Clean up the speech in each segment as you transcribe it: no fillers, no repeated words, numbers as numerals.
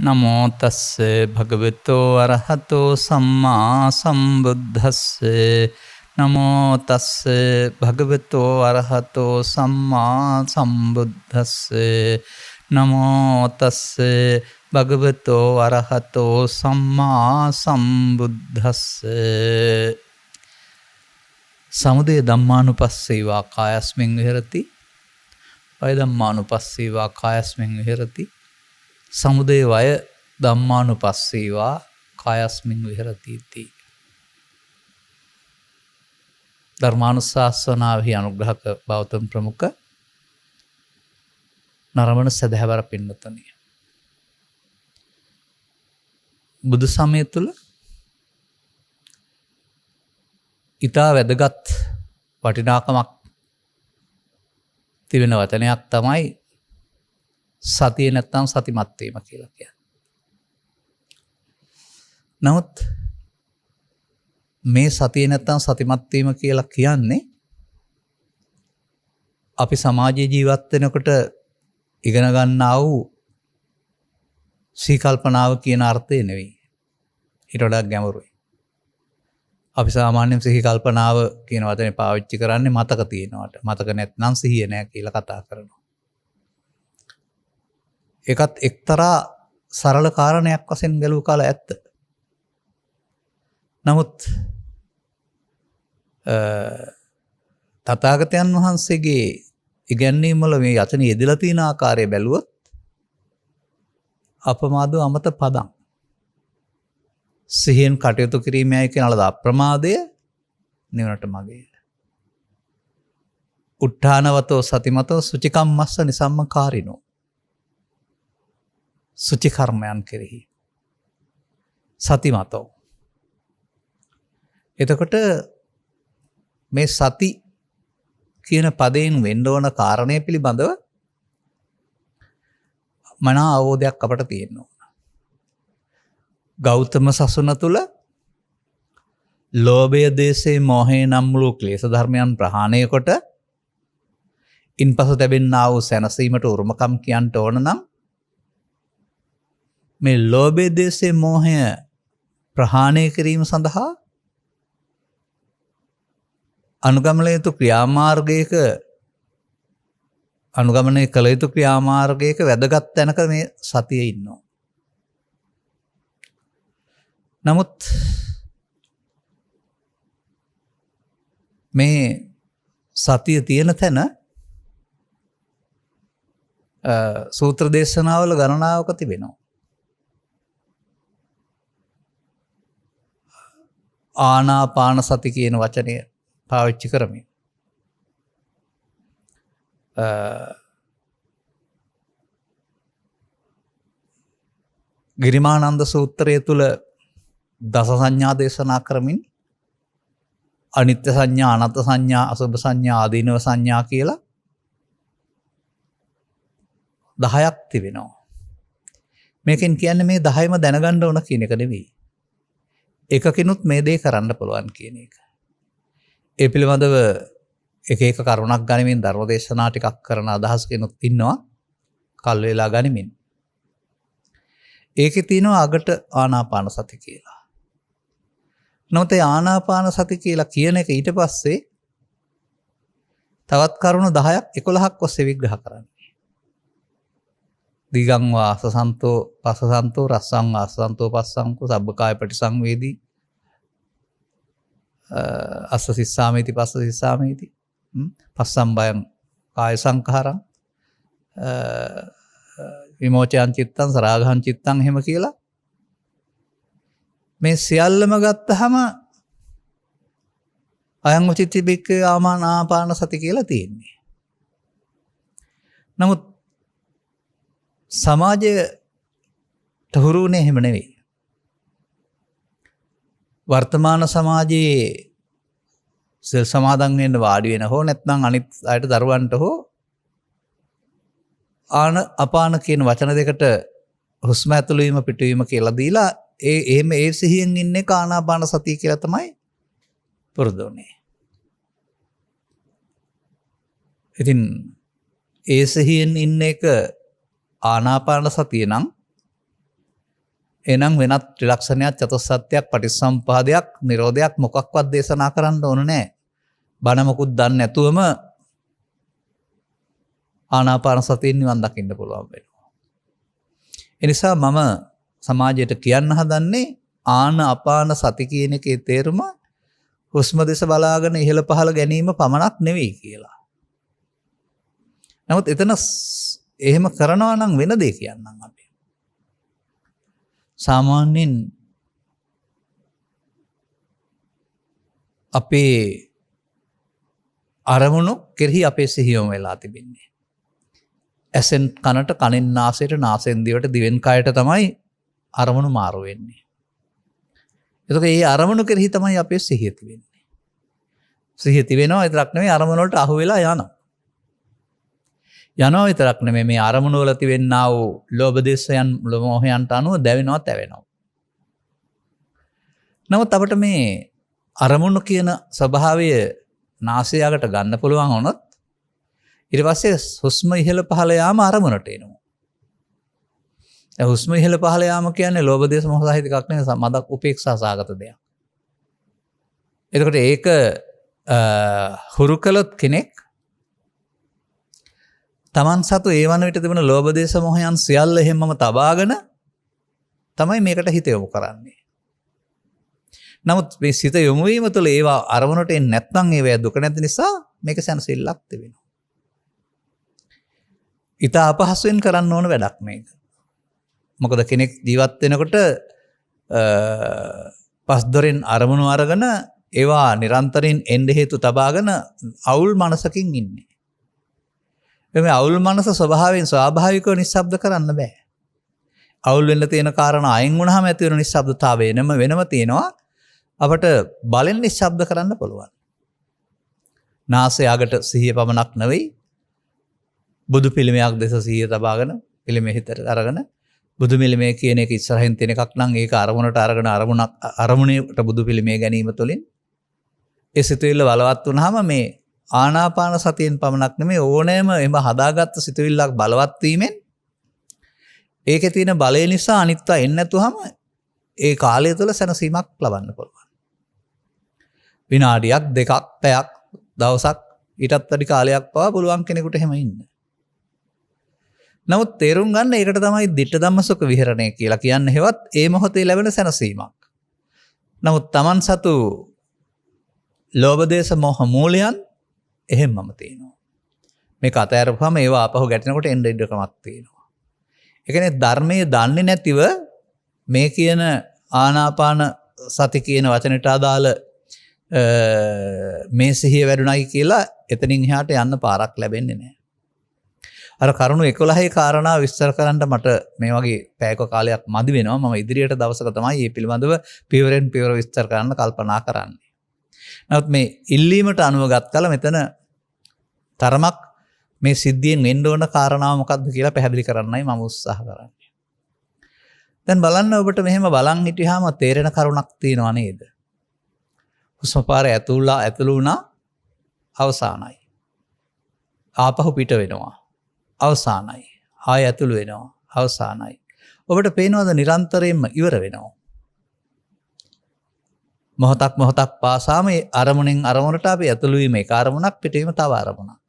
නමෝ තස්සේ භගවතෝ අරහතෝ සම්මා සම්බුද්දස්සේ නමෝ තස්සේ භගවතෝ අරහතෝ සම්මා සම්බුද්දස්සේ නමෝ තස්සේ භගවතෝ අරහතෝ සම්මා සම්බුද්දස්සේ සමුදය ධම්මානුපස්සීවා කායස්මින් විහෙරති වය ධම්මානුපස්සීවා කායස්මින් විහෙරති සමුදය වය ධම්මානුපස්සීවා කායස්මින් විහෙරති इति ධර්මානුශාසනාවෙහි අනුග්‍රහක බෞද්ධ ප්‍රමුඛ නරඹන සදහැවර පින්නතනිය බුදු සමය තුල ඊටා වැදගත් වටිනාකමක් තිබෙන වචනයක් තමයි සතිය නැත්නම් සතිමත් වීම කියලා කියන්නේ. නමුත් මේ සතිය නැත්නම් සතිමත් වීම කියලා කියන්නේ අපි සමාජයේ ජීවත් වෙනකොට ඉගෙන ගන්නා වූ සීකල්පනාව කියන අර්ථය නෙවෙයි. ඊට වඩා ගැඹුරුයි. අපි සාමාන්‍යයෙන් සිහි කල්පනාව කියන වචනේ පාවිච්චි කරන්නේ මතක තියෙනවට. මතක නැත්නම් සිහිය නැහැ කියලා කතා කරනවා. ඒකත් එක්තරා සරල කාරණයක් වශයෙන් ගැලූ කාල ඇත්ත. නමුත් තථාගතයන් වහන්සේගේ ඉගැන්වීම් වල මේ යතන යෙදලා තියෙන ආකාරය බැලුවොත් අපමාදව අමත පදං සිහියෙන් කටයුතු කිරීමයි කියන ලද අප්‍රමාදය නිවනට මගේ. උත්ථානවතෝ සතිමතෝ සුචිකම්මස්ස නිසම්මකාරිනෝ සුචි කර්මයන් කෙරෙහි සතිමතෝ. එතකොට මේ සති කියන පදයෙන් වෙන්න ඕන කාරණය පිළිබඳව මනා අවබෝධයක් අපට තියෙනවා. ගෞතම සසුන තුල ලෝභය, දේශය, මෝහය නම් වූ ක්ලේශ ධර්මයන් ප්‍රහාණය කොට ඉන්පසු ලැබෙනා වූ සැනසීමට උරුමකම් කියන්ට ඕන නම් මේ ලෝභය, දේශය, මෝහය ප්‍රහාණය කිරීම සඳහා අනුගමනය යුතු ක්‍රියාමාර්ගයක අනුගමනය කළ යුතු ක්‍රියාමාර්ගයක වැදගත් තැනක මේ සතියේ ඉන්නවා. නමුත් මේ සතිය තියෙන තැන සූත්‍ර දේශනාවල ගණනාවක තිබෙනවා. ආනාපාන සති කියන වචනය පාවිච්චි කරමින් ගිරිමානන්ද සූත්‍රය තුල දස සංඥා දේශනා කරමින් අනිත්‍ය සංඥා, අනාත්ම සංඥා, අසුභ සංඥා, ආදීනව සංඥා කියලා 10ක් තිබෙනවා. මේකෙන් කියන්නේ මේ 10ම දැනගන්න ඕන කියන එක නෙවෙයි. එකකිනුත් මේ දේ කරන්න පුළුවන් කියන එක. ඒ පිළිබඳව එක එක කරුණක් ගනිමින් ධර්ම දේශනා ටිකක් කරන අදහස් කෙනුත් ඉන්නවා. කල් වේලා ගනිමින්. ඒකේ තියෙනවා අගට ආනාපාන සති කියලා. නමුත් ඒ ආනාපාන සති කියලා කියන එක ඊට පස්සේ තවත් කරුණු 10ක් 11ක් ඔස්සේ විග්‍රහ කරන්නේ. දීගං වාසසන්තෝ පසසන්තෝ රස්සං වාසසන්තෝ පස්සංකෝ සබ්බකාය පටිසංවේදී අස්ස සිස්සාමේති පස්ස සිස්සාමේති පස්සම් බයං කාය සංඛාරං විමෝචයන් චිත්තං සරාගහං චිත්තං එහෙම කියලා මේ සියල්ලම ගත්තහම අයං උචිති බික්ඛවේ ආනාපාන සති කියලා තියෙන්නේ. නමුත් සමාජයට හුරුුනේ එහෙම නෙවෙයි. වර්තමාන සමාජයේ සෙල් සමාදන් වෙන්න වාඩි වෙන හෝ නැත්නම් අනිත් අයට දරුවන්ට හෝ අපාන කියන වචන දෙකට හුස්ම ඇතුළු වීම පිටවීම කියලා දීලා ඒ සිහියෙන් ඉන්නේ ආනාපාන සතිය කියලා තමයි පුරුදු වෙන්නේ. ඉතින් ඒ සිහියෙන් ඉන්න එක ආනාපාන සතිය නම් එනම් වෙනත් ත්‍රිලක්ෂණයක් චතුස්සත්‍යයක් පටිච්චසමුප්පාදයක් නිරෝධයක් මොකක්වත් දේශනා කරන්න ඕන නැහැ. බණ මොකුත් දන්නේ නැතුවම ආනාපාන සතියෙන් නිවන් දකින්න පුළුවන් වෙනවා. ඒ නිසා මම සමාජයට කියන්න හදන්නේ ආනාපාන සති කියන එකේ තේරුම හුස්ම දෙස බලාගෙන ඉහළ පහළ ගැනීම පමණක් නෙවෙයි කියලා. නමුත් එතන එහෙම කරනවා නම් වෙන දෙයක් කියන්නම් අපි. සාමාන්‍යයෙන් අපේ අරමුණු කෙරෙහි අපේ සිහියම වෙලා තිබෙන්නේ. ඇසෙන් කනට, කනෙන් නාසයට, නාසයෙන් දිවට, දිවෙන් කයට තමයි අරමුණු මාරු වෙන්නේ. එතකොට මේ අරමුණු කෙරෙහි තමයි අපේ සිහිය තිබෙන්නේ. සිහිය තිබෙනවා විතරක් නෙවෙයි අරමුණ වලට අහු වෙලා යනවා. යනවා විතරක් නෙමෙයි මේ අරමුණු වල තිබෙනා වූ ලෝභ දේශයන් මොහයන්ට අනුව දැවෙනවා තැවෙනවා. නමුත් අපිට මේ අරමුණු කියන ස්වභාවය නාසයකට ගන්න පුළුවන් වුණොත් ඊට පස්සේ හුස්ම ඉහළ පහළ යාම අරමුණට එනවා. ඒ හුස්ම ඉහළ පහළ යාම කියන්නේ ලෝභ දේශ මොහ සහිත එකක් නෙවෙයි මදක් උපේක්ෂා සාගත දෙයක්. එතකොට ඒක හුරු කළොත් කෙනෙක් තමන් සතු ඒ වන විට තිබෙන ලෝභ දේශ මොහයන් සියල්ල හැමම තබාගෙන තමයි මේකට හිත යොමු කරන්නේ. නමුත් මේ සිත යොමු වීම තුළ ඒවා අරමුණට එන්නේ නැත්නම් ඒවා දුක නැති නිසා මේක සැනසෙල්ලක් තිබෙනවා. ඊට අපහසුවෙන් කරන්න ඕන වැඩක් මේක. මොකද කෙනෙක් ජීවත් වෙනකොට පස් දොරෙන් අරමුණු අරගෙන ඒවා නිරන්තරයෙන් එන්න හේතු තබාගෙන අවුල් මනසකින් ඉන්නේ. මේ අවුල් මනස ස්වභාවයෙන් ස්වාභාවිකව නිස්සබ්ද කරන්න බෑ. අවුල් වෙන්න තියෙන කාරණා අයින් වුණාම ඇති වෙන නිස්සබ්දතාවය වෙනම තියෙනවා. අපට බලෙන් නිස්සබ්ද කරන්න පුළුවන්. නාසය අගට සිහිය පමණක් නෙවෙයි බුදු පිළිමයක් දෙස සිහිය තබාගෙන පිළිමෙ හිතට අරගෙන බුදු පිළිමේ කියන එක ඉස්සරහින් තියෙන එකක් නම් ඒක අරමුණට අරගෙන අරමුණේට බුදු පිළිමේ ගැනීම තුළින් ඒ සිතුවිල්ල බලවත් වුණාම මේ ආනාපාන සතියෙන් පමණක් නෙමෙයි ඕනෑම එම හදාගත්ත සිතුවිල්ලක් බලවත් වීමෙන් ඒකේ තියෙන බලය නිසා අනිත්වා එන්නේ නැතුවම ඒ කාලය තුළ සැනසීමක් ලබන්න පුළුවන්. විනාඩියක් දෙකක් පැයක් දවසක් ඊටත් වැඩි කාලයක් පවා පුළුවන් කෙනෙකුට එහෙම ඉන්න. නමුත් තේරුම් ගන්න ඒකට තමයි ditta ධම්මසුඛ විහරණය කියලා කියන්නේ. හෙවත් ඒ මොහොතේ ලැබෙන සැනසීමක්. නමුත් Taman සතු ලෝභ දේශ මොහ මූලයන් එහෙමම තියෙනවා. මේක අතහැරපුවම ඒවා ආපහු ගැටෙනකොට එන්න ඉඩකමක් තියෙනවා. ඒ කියන්නේ ධර්මයේ දන්නේ නැතිව මේ කියන ආනාපාන සති කියන වචනට අදාළ මේ සිහිය වැඩුණයි කියලා එතනින් එහාට යන්න පාරක් ලැබෙන්නේ නැහැ. අර කරුණු 11 කාරණා විස්තර කරන්න මට මේ වගේ පැයක කාලයක් මදි වෙනවා. මම ඉදිරියට දවසක තමයි මේ පිළිබඳව පියවරෙන් පියවර විස්තර කරන්න කල්පනා කරන්නේ. නමුත් මේ ඉල්ලීමට අනුවගත් කල මෙතන තරමක් මේ සිද්ධියෙන් වෙන්න ඕන කාරණාව මොකක්ද කියලා පැහැදිලි කරන්නයි මම උත්සාහ කරන්නේ. දැන් බලන්න ඔබට මෙහෙම බලන් හිටියාම තේරෙන කරුණක් තියෙනවා නේද? හුස්ම පාර ඇතුළු වුණා අවසానයි. ආපහු පිට වෙනවා. අවසానයි. ආය ඇතුළු වෙනවා. අවසానයි. ඔබට පේනවද නිරන්තරයෙන්ම ඉවර වෙනවා. මොහොතක් පාසාම අරමුණෙන් අරමුණට අපි ඇතුළු වීම එක අරමුණක් පිටවීම තව අරමුණක්.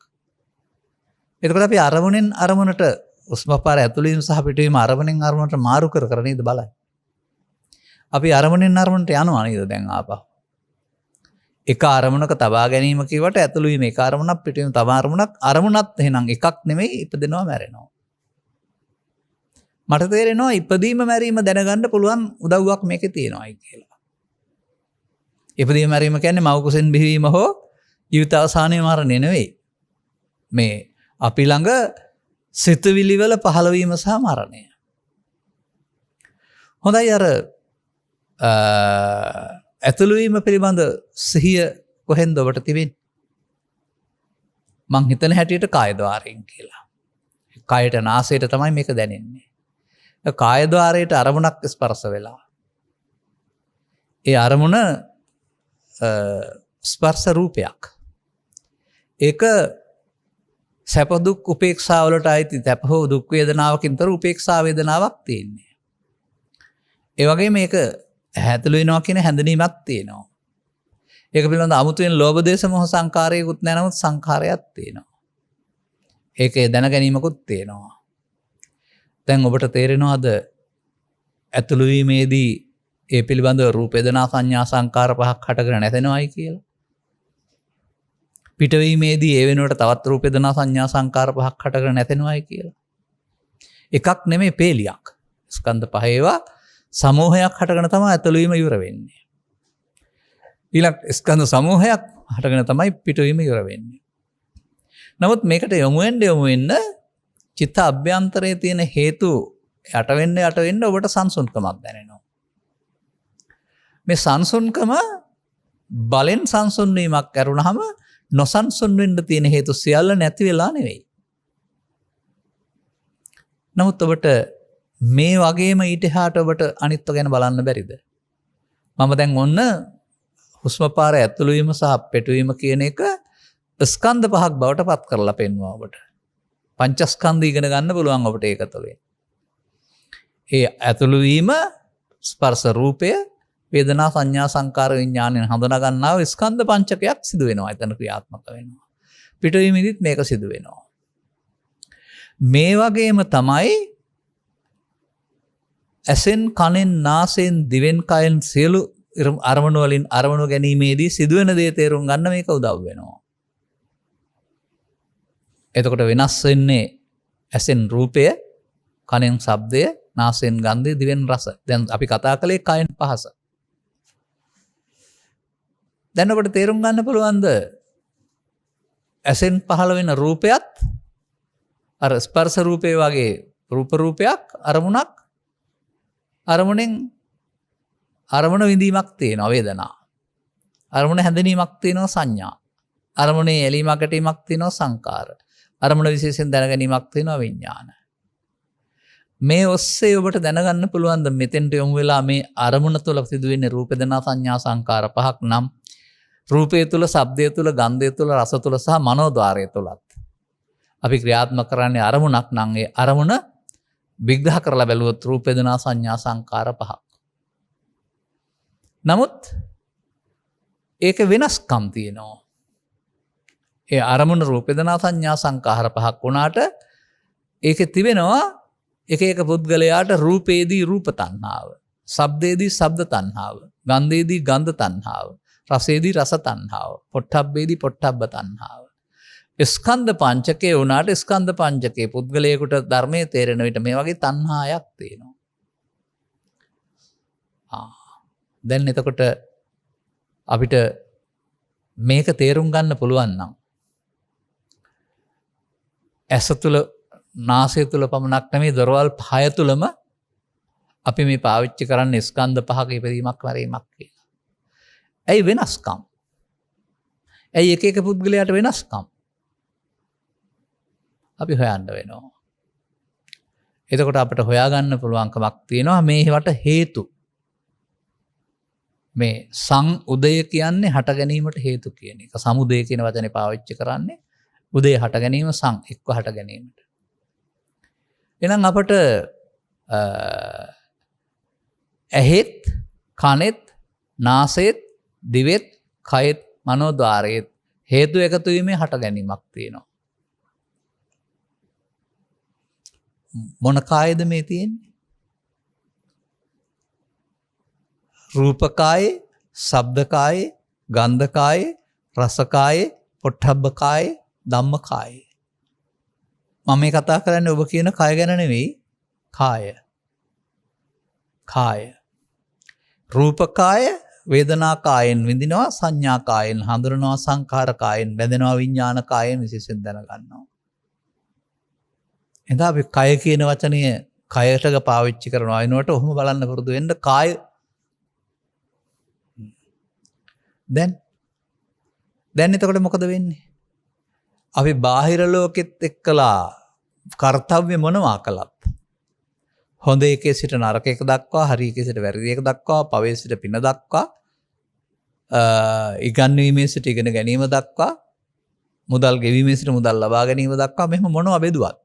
එතකොට අපි අරමුණෙන් අරමුණට හුස්ම පාර ඇතුළු වීම සහ පිටවීම අරමුණෙන් අරමුණට මාරු කර නේද බලයි. අපි අරමුණෙන් අරමුණට යනවා නේද දැන් ආපහු. එක අරමුණක තබා ගැනීම කියවට ඇතුළු වීම එක අරමුණක් පිටවීම තව අරමුණක් එහෙනම් එකක් නෙමෙයි ඉපදෙනවා මැරෙනවා. මට තේරෙනවා ඉපදීම මැරීම දැනගන්න පුළුවන් උදව්වක් මේකේ තියෙනවායි කියලා. ඉපදීම මැරීම කියන්නේ මව් කුසෙන් බිහිවීම හෝ ජීවිත අවසානයේ මරණය නෙවෙයි. මේ අපි ළඟ සිතුවිලි වල පහළ වීම සහ මරණය. හොඳයි අර ඇතුළු වීම පිළිබඳ සිහිය කොහෙන්ද ඔබට තිබෙන්නේ? මං හිතන හැටියට කාය ద్వාරයෙන් කියලා. කායට නාසයට තමයි මේක දැනෙන්නේ. කාය ద్వාරයට අරමුණක් ස්පර්ශ වෙලා. ඒ අරමුණ ස්පර්ශ රූපයක්. ඒක සැප දුක් උපේක්ෂා වලට අයිති සැප හෝ දුක් වේදනාවකින් තොර උපේක්ෂා වේදනාවක් තියෙන්නේ. ඒ වගේ මේක ඇතුළු වෙනවා කියන හැඳිනීමක් තියෙනවා. ඒක පිළිබඳව 아무තෙන් ලෝභ දේශ මොහ සංකාරයකුත් නැහැ නමුත් සංඛාරයක් තියෙනවා. ඒකේ දැන ගැනීමකුත් තියෙනවා. දැන් ඔබට තේරෙනවද ඇතුළු වීමේදී ඒ පිළිබඳව රූප වේදනා සංඥා සංකාර පහක් හටගෙන නැතෙනවයි කියලා? පිටවීමේදී ඒ වෙනුවට තවත් රූප වේදනා සංඥා සංකාර පහක් හටගෙන නැතෙනවයි කියලා? එකක් නෙමෙයි පේලියක්. ස්කන්ධ පහ ඒවා සමූහයක් හටගෙන තමයි ඇතුළු වීම ඉවර වෙන්නේ. ඊළඟ ස්කන්ධ සමූහයක් හටගෙන තමයි පිටවීම ඉවර වෙන්නේ. නමුත් මේකට යොමු වෙන්න චිත්ත අභ්‍යන්තරයේ තියෙන හේතු යට වෙන්න ඔබට සංසුන්කමක් දැනෙනවා. මේ සංසුන්කම බලෙන් සංසුන් වීමක් කරුණාම නොසන්සුන් වෙන්න තියෙන හේතු සියල්ල නැති වෙලා නෙවෙයි. නමුත් ඔබට මේ වගේම ඊට එහාට ඔබට අනිත්ව ගැන බලන්න බැරිද? මම දැන් ඔන්න හුස්ම පාර ඇතුළු වීම සහ පිටවීම කියන එක ස්කන්ධ පහක් බවට පත් කරලා පෙන්වනවා ඔබට. පංචස්කන්ධ ඉගෙන ගන්න පුළුවන් ඔබට ඒක තුළින්. ඒ ඇතුළු වීම ස්පර්ශ රූපය වේදනා සංඥා සංකාර විඥානයෙන් හඳුනා ගන්නා වූ ස්කන්ධ පංචකයක් සිදු වෙනවා. එතන ක්‍රියාත්මක වෙනවා. පිටවීමෙදිත් මේක සිදු වෙනවා. මේ වගේම තමයි ඇසෙන් කනෙන් නාසයෙන් දිවෙන් කයෙන් සියලු අරමුණු වලින් අරමුණු ගැනීමේදී සිදුවෙන දේ තේරුම් ගන්න මේක උදව් වෙනවා. එතකොට වෙනස් වෙන්නේ ඇසෙන් රූපය, කනෙන් ශබ්දය, නාසයෙන් ගන්ධය, දිවෙන් රස. දැන් අපි කතා කළේ කයෙන් පහස. දැන් ඔබට තේරුම් ගන්න පුළුවන්ද ඇසෙන් පහළ වෙන රූපයත් අර ස්පර්ශ රූපේ වගේ රූපයක් අරමුණක් අරමුණෙන් අරමුණ විඳීමක් තියෙනවා වේදනා. අරමුණ හැඳිනීමක් තියෙනවා සංඥා. අරමුණේ ඇලීමක් ගැටීමක් තියෙනවා සංකාර. අරමුණ විශේෂයෙන් දැනගැනීමක් තියෙනවා විඥාන. මේ ඔස්සේ ඔබට දැනගන්න පුළුවන් ද මෙතෙන්ට යොමු වෙලා මේ අරමුණ තුළ සිදුවෙන්නේ රූප වේදනා සංඥා සංකාර පහක් නම් රූපය තුළ, ශබ්දය තුළ, ගන්ධය තුළ, රස තුළ සහ මනෝද්වාරය තුළත් අපි ක්‍රියාත්මක කරන්නේ අරමුණක් නම් ඒ අරමුණ විග්‍රහ කරලා බැලුවොත් රූප වේදනා සංඥා සංකාර පහක්. නමුත් ඒක වෙනස්කම් තියෙනවා. ඒ අරමුණ රූප වේදනා සංඥා සංකාර පහක් වුණාට ඒකේ තිබෙනවා එක එක පුද්ගලයාට රූපේදී රූප තණ්හාව, ශබ්දේදී ශබ්ද තණ්හාව, ගන්ධේදී ගන්ධ තණ්හාව, රසේදී රස තණ්හාව, පොට්ටබ්බේදී පොට්ටබ්බ තණ්හාව. ස්කන්ධ පංචකේ වුණාට ස්කන්ධ පංචකේ පුද්ගලයාට ධර්මයේ තේරෙන විට මේ වගේ තණ්හාවක් තියෙනවා. දැන් එතකොට අපිට මේක තේරුම් ගන්න පුළුවන් නම් ඇස තුළ නාසය තුළ පමණක් නෙමෙයි දොරවල් පහය තුළම අපි මේ පාවිච්චි කරන්න ස්කන්ධ පහක ඉපදීමක් වරීමක් කියලා. ඇයි වෙනස්කම්? ඇයි එක එක පුද්ගලයාට වෙනස්කම්? අපි හොයන්න වෙනවා. එතකොට අපිට හොයාගන්න පුළුවන්කමක් තියෙනවා මේවට හේතු. මේ උදය කියන්නේ හට ගැනීමට හේතු කියන එක. සමුදය කියන වචනේ පාවිච්චි කරන්නේ උදය හට ගැනීම එක්ව හට ගැනීමට. එහෙනම් අපට ඇහෙත්, කනෙත්, නාසෙත්, දිවෙත්, කයෙත්, මනෝද්වාරයෙත් හේතු එකතු වීමේ හට ගැනීමක් තියෙනවා. මොන කායද මේ තියෙන්නේ? රූපකායේ, ශබ්දකායේ, ගන්ධකායේ, රසකායේ, පොට්ටබ්බකායේ, ධම්මකායේ. මම මේ කතා කරන්නේ ඔබ කියන කය ගැන නෙවෙයි. කාය. රූපකාය වේදනා කායෙන් විඳිනවා, සංඥා කායෙන් හඳුනනවා, සංඛාර කායෙන් බැඳෙනවා, විඥාන කායෙන් විශේෂයෙන් දැනගන්නවා. එතන අපි කය කියන වචනය කයට පාවිච්චි කරනවා. එනකොට ඔහොම බලන්න පුරුදු වෙන්න කාය. දැන් එතකොට මොකද වෙන්නේ? අපි බාහිර ලෝකෙත් එක්කලා කර්තව්‍ය මොනවා කළත් හොඳ එකේ සිට නරක එක දක්වා, හරි එකේ සිට වැරදි එක දක්වා, පවේ සිට පින දක්වා, ඉගන්වීමේ සිට ඉගෙන ගැනීම දක්වා, මුදල් ගෙවීමේ සිට මුදල් ලබා ගැනීම දක්වා මෙහෙම මොනවා බෙදුවත්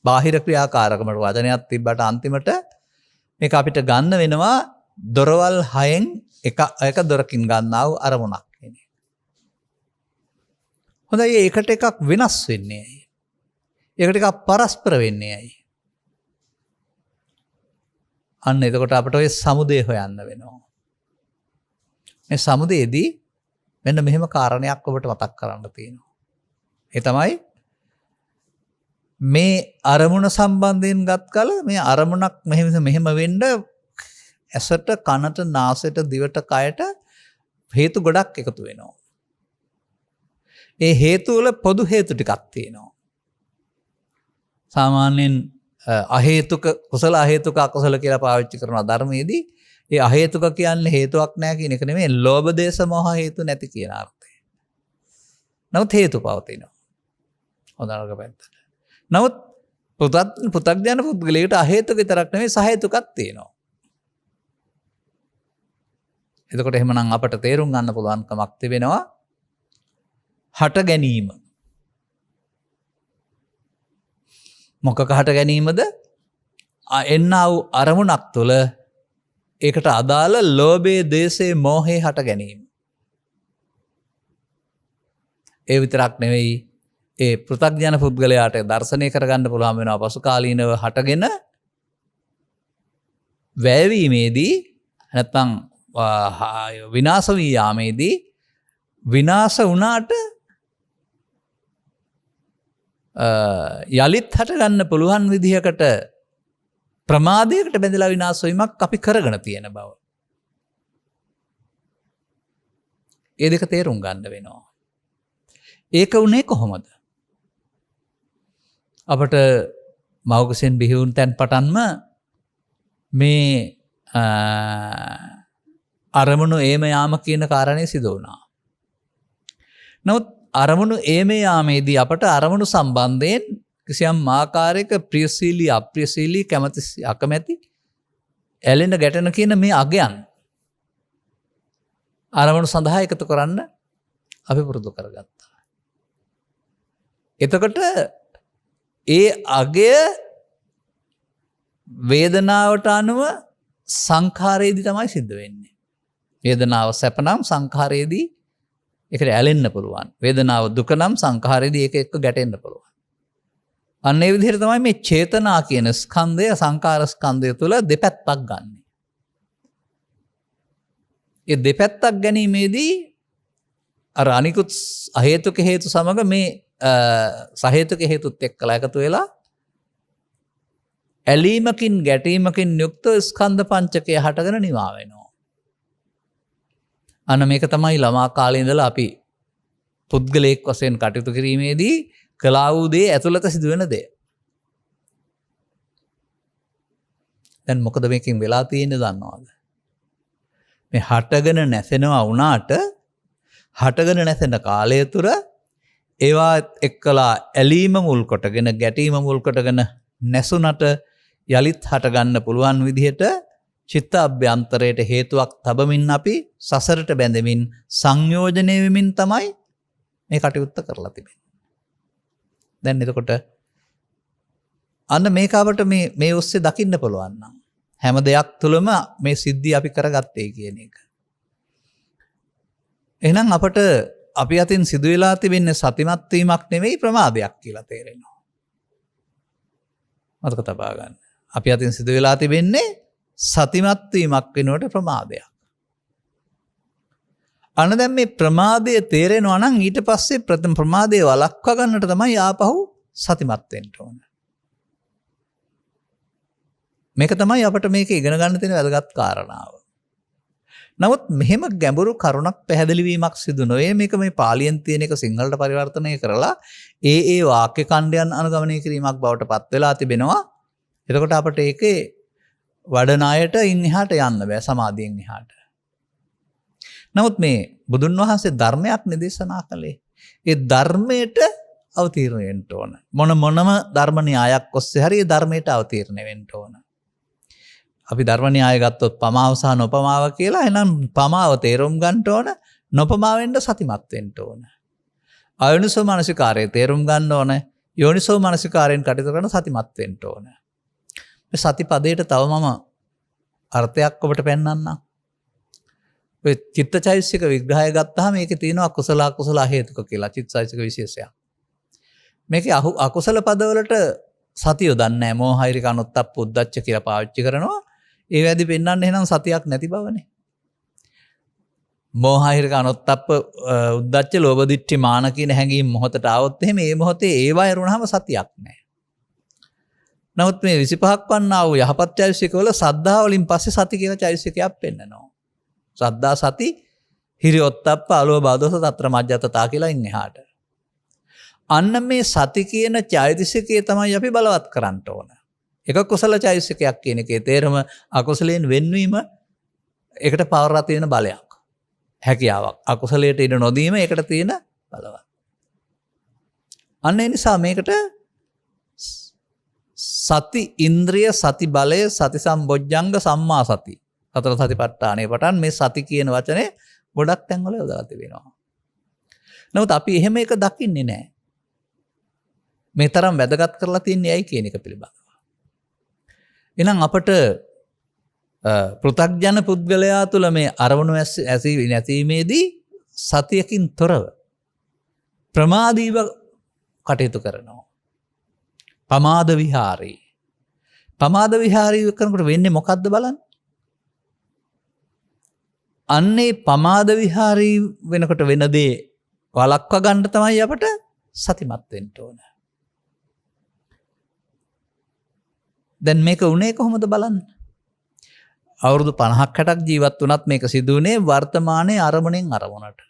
බාහිර ක්‍රියාකාරකමට වචනයක් තිබ්බට අන්තිමට මේක අපිට ගන්න වෙනවා දොරවල් 6න් එක දොරකින් ගන්නා වූ අරමුණක් කියන්නේ. හොඳයි ඒකට එකක් වෙනස් වෙන්නේ ඇයි? ඒකට එකක් පරස්පර වෙන්නේ ඇයි? අන්න එතකොට අපිට ඔය සමුදය හොයන්න වෙනවා. මේ සමුදයේදී මෙන්න මෙහෙම කාරණයක් ඔබට මතක් කරන්න තියෙනවා. ඒ තමයි මේ අරමුණ සම්බන්ධයෙන් ගත් කල මේ අරමුණක් මෙහෙම වෙන්න ඇසට කනට නාසයට දිවට කයට හේතු ගොඩක් එකතු වෙනවා. ඒ හේතු වල පොදු හේතු ටිකක් තියෙනවා. සාමාන්‍යයෙන් අහේතුක කුසල අහේතුක අකුසල කියලා පාවිච්චි කරන ධර්මයේදී ඒ අහේතුක කියන්නේ හේතුවක් නැහැ කියන එක නෙමෙයි ලෝභ දේශ මොහ හේතු නැති කියන අර්ථය. නමුත් හේතු පවතිනවා. හොඳ නරක පැත්තට. නමුත් පුතග්ජන පුද්ගලයාට අහේතුක විතරක් නෙමෙයි සහේතුකක් තියෙනවා. එතකොට එහෙමනම් අපට තේරුම් ගන්න පුළුවන්කමක් තිබෙනවා හට ගැනීම. මොකක හට ගැනීමද? එන්නා වූ අරමුණක් තුළ ඒකට අදාළ ලෝභයේ දේශේ මෝහේ හට ගැනීම. ඒ විතරක් නෙවෙයි ඒ පෘථග්ජන පුද්ගලයාට දර්ශනය කරගන්න පුළුවන් වෙනවා පසු කාලීනව හටගෙන වැයවීමේදී නැත්නම් විනාශ වී යාමේදී විනාශ වුණාට යලිත් හටගන්න පුළුවන් විදිහකට ප්‍රමාදයකට බැඳලා විනාශ වීමක් අපි කරගෙන තියෙන බව. ඒ දෙක තේරුම් ගන්න වෙනවා. ඒක උනේ කොහොමද? අපට මව්කුසෙන් බිහි වුණ තැන් පටන්ම මේ අරමුණු ඒම යාම කියන කාරණේ සිදු වුණා. නමුත් අරමුණු ඒම යාමේදී අපට අරමුණු සම්බන්ධයෙන් කිසියම් ආකාරයක ප්‍රියශීලී අප්‍රියශීලී කැමැති අකමැති ඇලෙන ගැටෙන කියන මේ අගයන් අරමුණු සඳහා එකතු කරන්න අපි පුරුදු කරගත්තා. එතකොට ඒ අගය වේදනාවට අනුව සංඛාරයේදී තමයි සිද්ධ වෙන්නේ. වේදනාව සැප නම් සංඛාරයේදී ඒකට ඇලෙන්න පුළුවන්. වේදනාව දුක නම් සංඛාරයේදී ඒක එක්ක ගැටෙන්න පුළුවන්. අන්න ඒ විදිහට තමයි මේ චේතනා කියන ස්කන්ධය සංඛාර ස්කන්ධය තුළ දෙපැත්තක් ගන්න. ඒ දෙපැත්තක් ගැනීමේදී අර අනිකුත් අහේතුක හේතු සමග මේ සහේතුක හේතුත් එක්කලා එකතු වෙලා ඇලීමකින් ගැටීමකින් යුක්ත ස්කන්ධ පංචකය හටගෙන නිවා වෙනවා. අන්න මේක තමයි ළමා කාලේ ඉඳලා අපි පුද්ගලයෙක් වශයෙන් කටයුතු කිරීමේදී කළා වූ දේ ඇතුළත සිදුවෙන දේ. දැන් මොකද මේකෙන් වෙලා තියෙන්නේ දන්නවද? මේ හටගෙන නැසෙනවා වුණාට හටගෙන නැසෙන කාලය තුර ඒවා එක්කලා ඇලීම මුල් කොටගෙන ගැටීම මුල් කොටගෙන නැසුණට යලිත් හටගන්න පුළුවන් විදිහට චිත්ත අභ්‍යන්තරයට හේතුවක් තබමින් අපි සසරට බැඳෙමින් සංයෝජනය වෙමින් තමයි මේ කටයුත්ත කරලා තිබෙන්නේ. දැන් එතකොට අන්න මේක අපට මේ ඔස්සේ දකින්න පුළුවන් නම් හැම දෙයක් තුළම මේ සිද්ධිය අපි කරගත්තේ කියන එක. එහෙනම් අපට අපි අතින් සිදු වෙලා තිබෙන්නේ සතිමත් වීමක් නෙවෙයි ප්‍රමාදයක් කියලා තේරෙනවා. මතක තබා ගන්න. අපි අතින් සිදු වෙලා තිබෙන්නේ සතිමත් වීමක් වෙනුවට ප්‍රමාදයක්. අන්න දැන් මේ ප්‍රමාදය තේරෙනවා නම් ඊට පස්සේ ප්‍රථම ප්‍රමාදය වළක්වා ගන්නට තමයි ආපහු සතිමත් වෙන්න ඕන. මේක තමයි අපිට මේක ඉගෙන ගන්න තියෙන වැදගත් කාරණාව. නමුත් මෙහෙම ගැඹුරු කරුණක් පැහැදිලි වීමක් සිදු නොවේ. මේක මේ පාලියෙන් තියෙන එක සිංහලට පරිවර්තනය කරලා ඒ වාක්‍ය ඛණ්ඩයන් අනුගමනය කිරීමක් බවට පත් වෙලා තිබෙනවා. එතකොට අපිට ඒකේ වඩන අයට ඉන් එහාට යන්න බෑ සමාධියෙන් එහාට. නමුත් මේ බුදුන් වහන්සේ ධර්මයක් නිදේශනා කළේ. ඒ ධර්මයට අවතීර්ණ වෙන්න ඕන. මොනම ධර්ම න්‍යායක් ඔස්සේ හරි ඒ ධර්මයට අවතීර්ණ වෙන්න ඕන. අපි ධර්ම න්‍යාය ගත්තොත් පමාව සහ නොපමාව කියලා. එහෙනම් පමාව තේරුම් ගන්න ඕන, නොපමා වෙන්න සතිමත් වෙන්න ඕන. අයෝනිසෝ මනසිකාරය තේරුම් ගන්න ඕන, යෝනිසෝ මනසිකාරයෙන් කටයුතු කරන සතිමත් වෙන්න ඕන. මේ සතිපදයට තව මම අර්ථයක් ඔබට පෙන්වන්නම්. ඔය චිත්තචෛතසික විග්‍රහය ගත්තාම මේකේ තියෙනවා කුසල අකුසල හේතුක කියලා චිත්තචෛතසික විශේෂයක්. මේකේ අකුසල පදවලට සතිය දන්නේ නැහැ. මෝහයිරික අනුත්තප්ප උද්දච්ච කියලා පාවිච්චි කරනවා. ඒ වැඩි පෙන්වන්නේ එහෙනම් සතියක් නැති බවනේ. මෝහයිරික අනුත්තප්ප උද්දච්ච ලෝභ දිට්ඨි මාන කියන හැඟීම් මොහොතට ආවොත් එහෙම ඒ මොහොතේ ඒවා ඇරුණාම සතියක් නැහැ. නමුත් මේ 25ක් වන්නා වූ යහපත් චෛතසික වල සද්ධා වලින් පස්සේ සති කියන චෛතසිකයක් පෙන්නනවා. සද්ධා සති හිරියොත්ප්ප අලෝභ දෝස තත්‍ර මජ්ජතතා කියලා ඉන්නේ එහාට. අන්න මේ සති කියන චෛතසිකය තමයි අපි බලවත් කරන්න ඕන. එක කුසල චෛතසිකයක් කියන එකේ තේරම අකුසලයෙන් වෙන්වීම ඒකට පවරලා තියෙන බලයක්. හැකියාවක්. අකුසලයට ඉඩ නොදීම ඒකට තියෙන බලවත්. අන්න ඒ නිසා මේකට සති ඉන්ද්‍රිය සති බලය සති සම්බොජ්ජංග සම්මා සති. සතර සතිපට්ඨානයේ පටන් මේ සති කියන වචනේ ගොඩක් තැන්වල යොදලා තිබෙනවා. නමුත් අපි එහෙම එක දකින්නේ නැහැ. මේ තරම් වැදගත් කරලා තියන්නේ ඇයි කියන එක පිළිබඳව. එහෙනම් අපට පෘථග්ජන පුද්ගලයා තුළ මේ අරමුණු නැසීමේදී සතියකින් තොරව ප්‍රමාදීව කටයුතු කරනවා. පමාද විහාරී. පමාද විහාරී කරනකොට වෙන්නේ මොකද්ද බලන්න. අන්නේ පමාද විහාරී වෙනකොට වෙන දේ වළක්වා ගන්න තමයි අපට සතිමත් වෙන්න ඕන. දැන් මේක උනේ කොහොමද බලන්න. අවුරුදු 50ක් 60ක් ජීවත් වුණත් මේක සිදු වුණේ වර්තමානයේ අරමුණෙන් අරමුණට.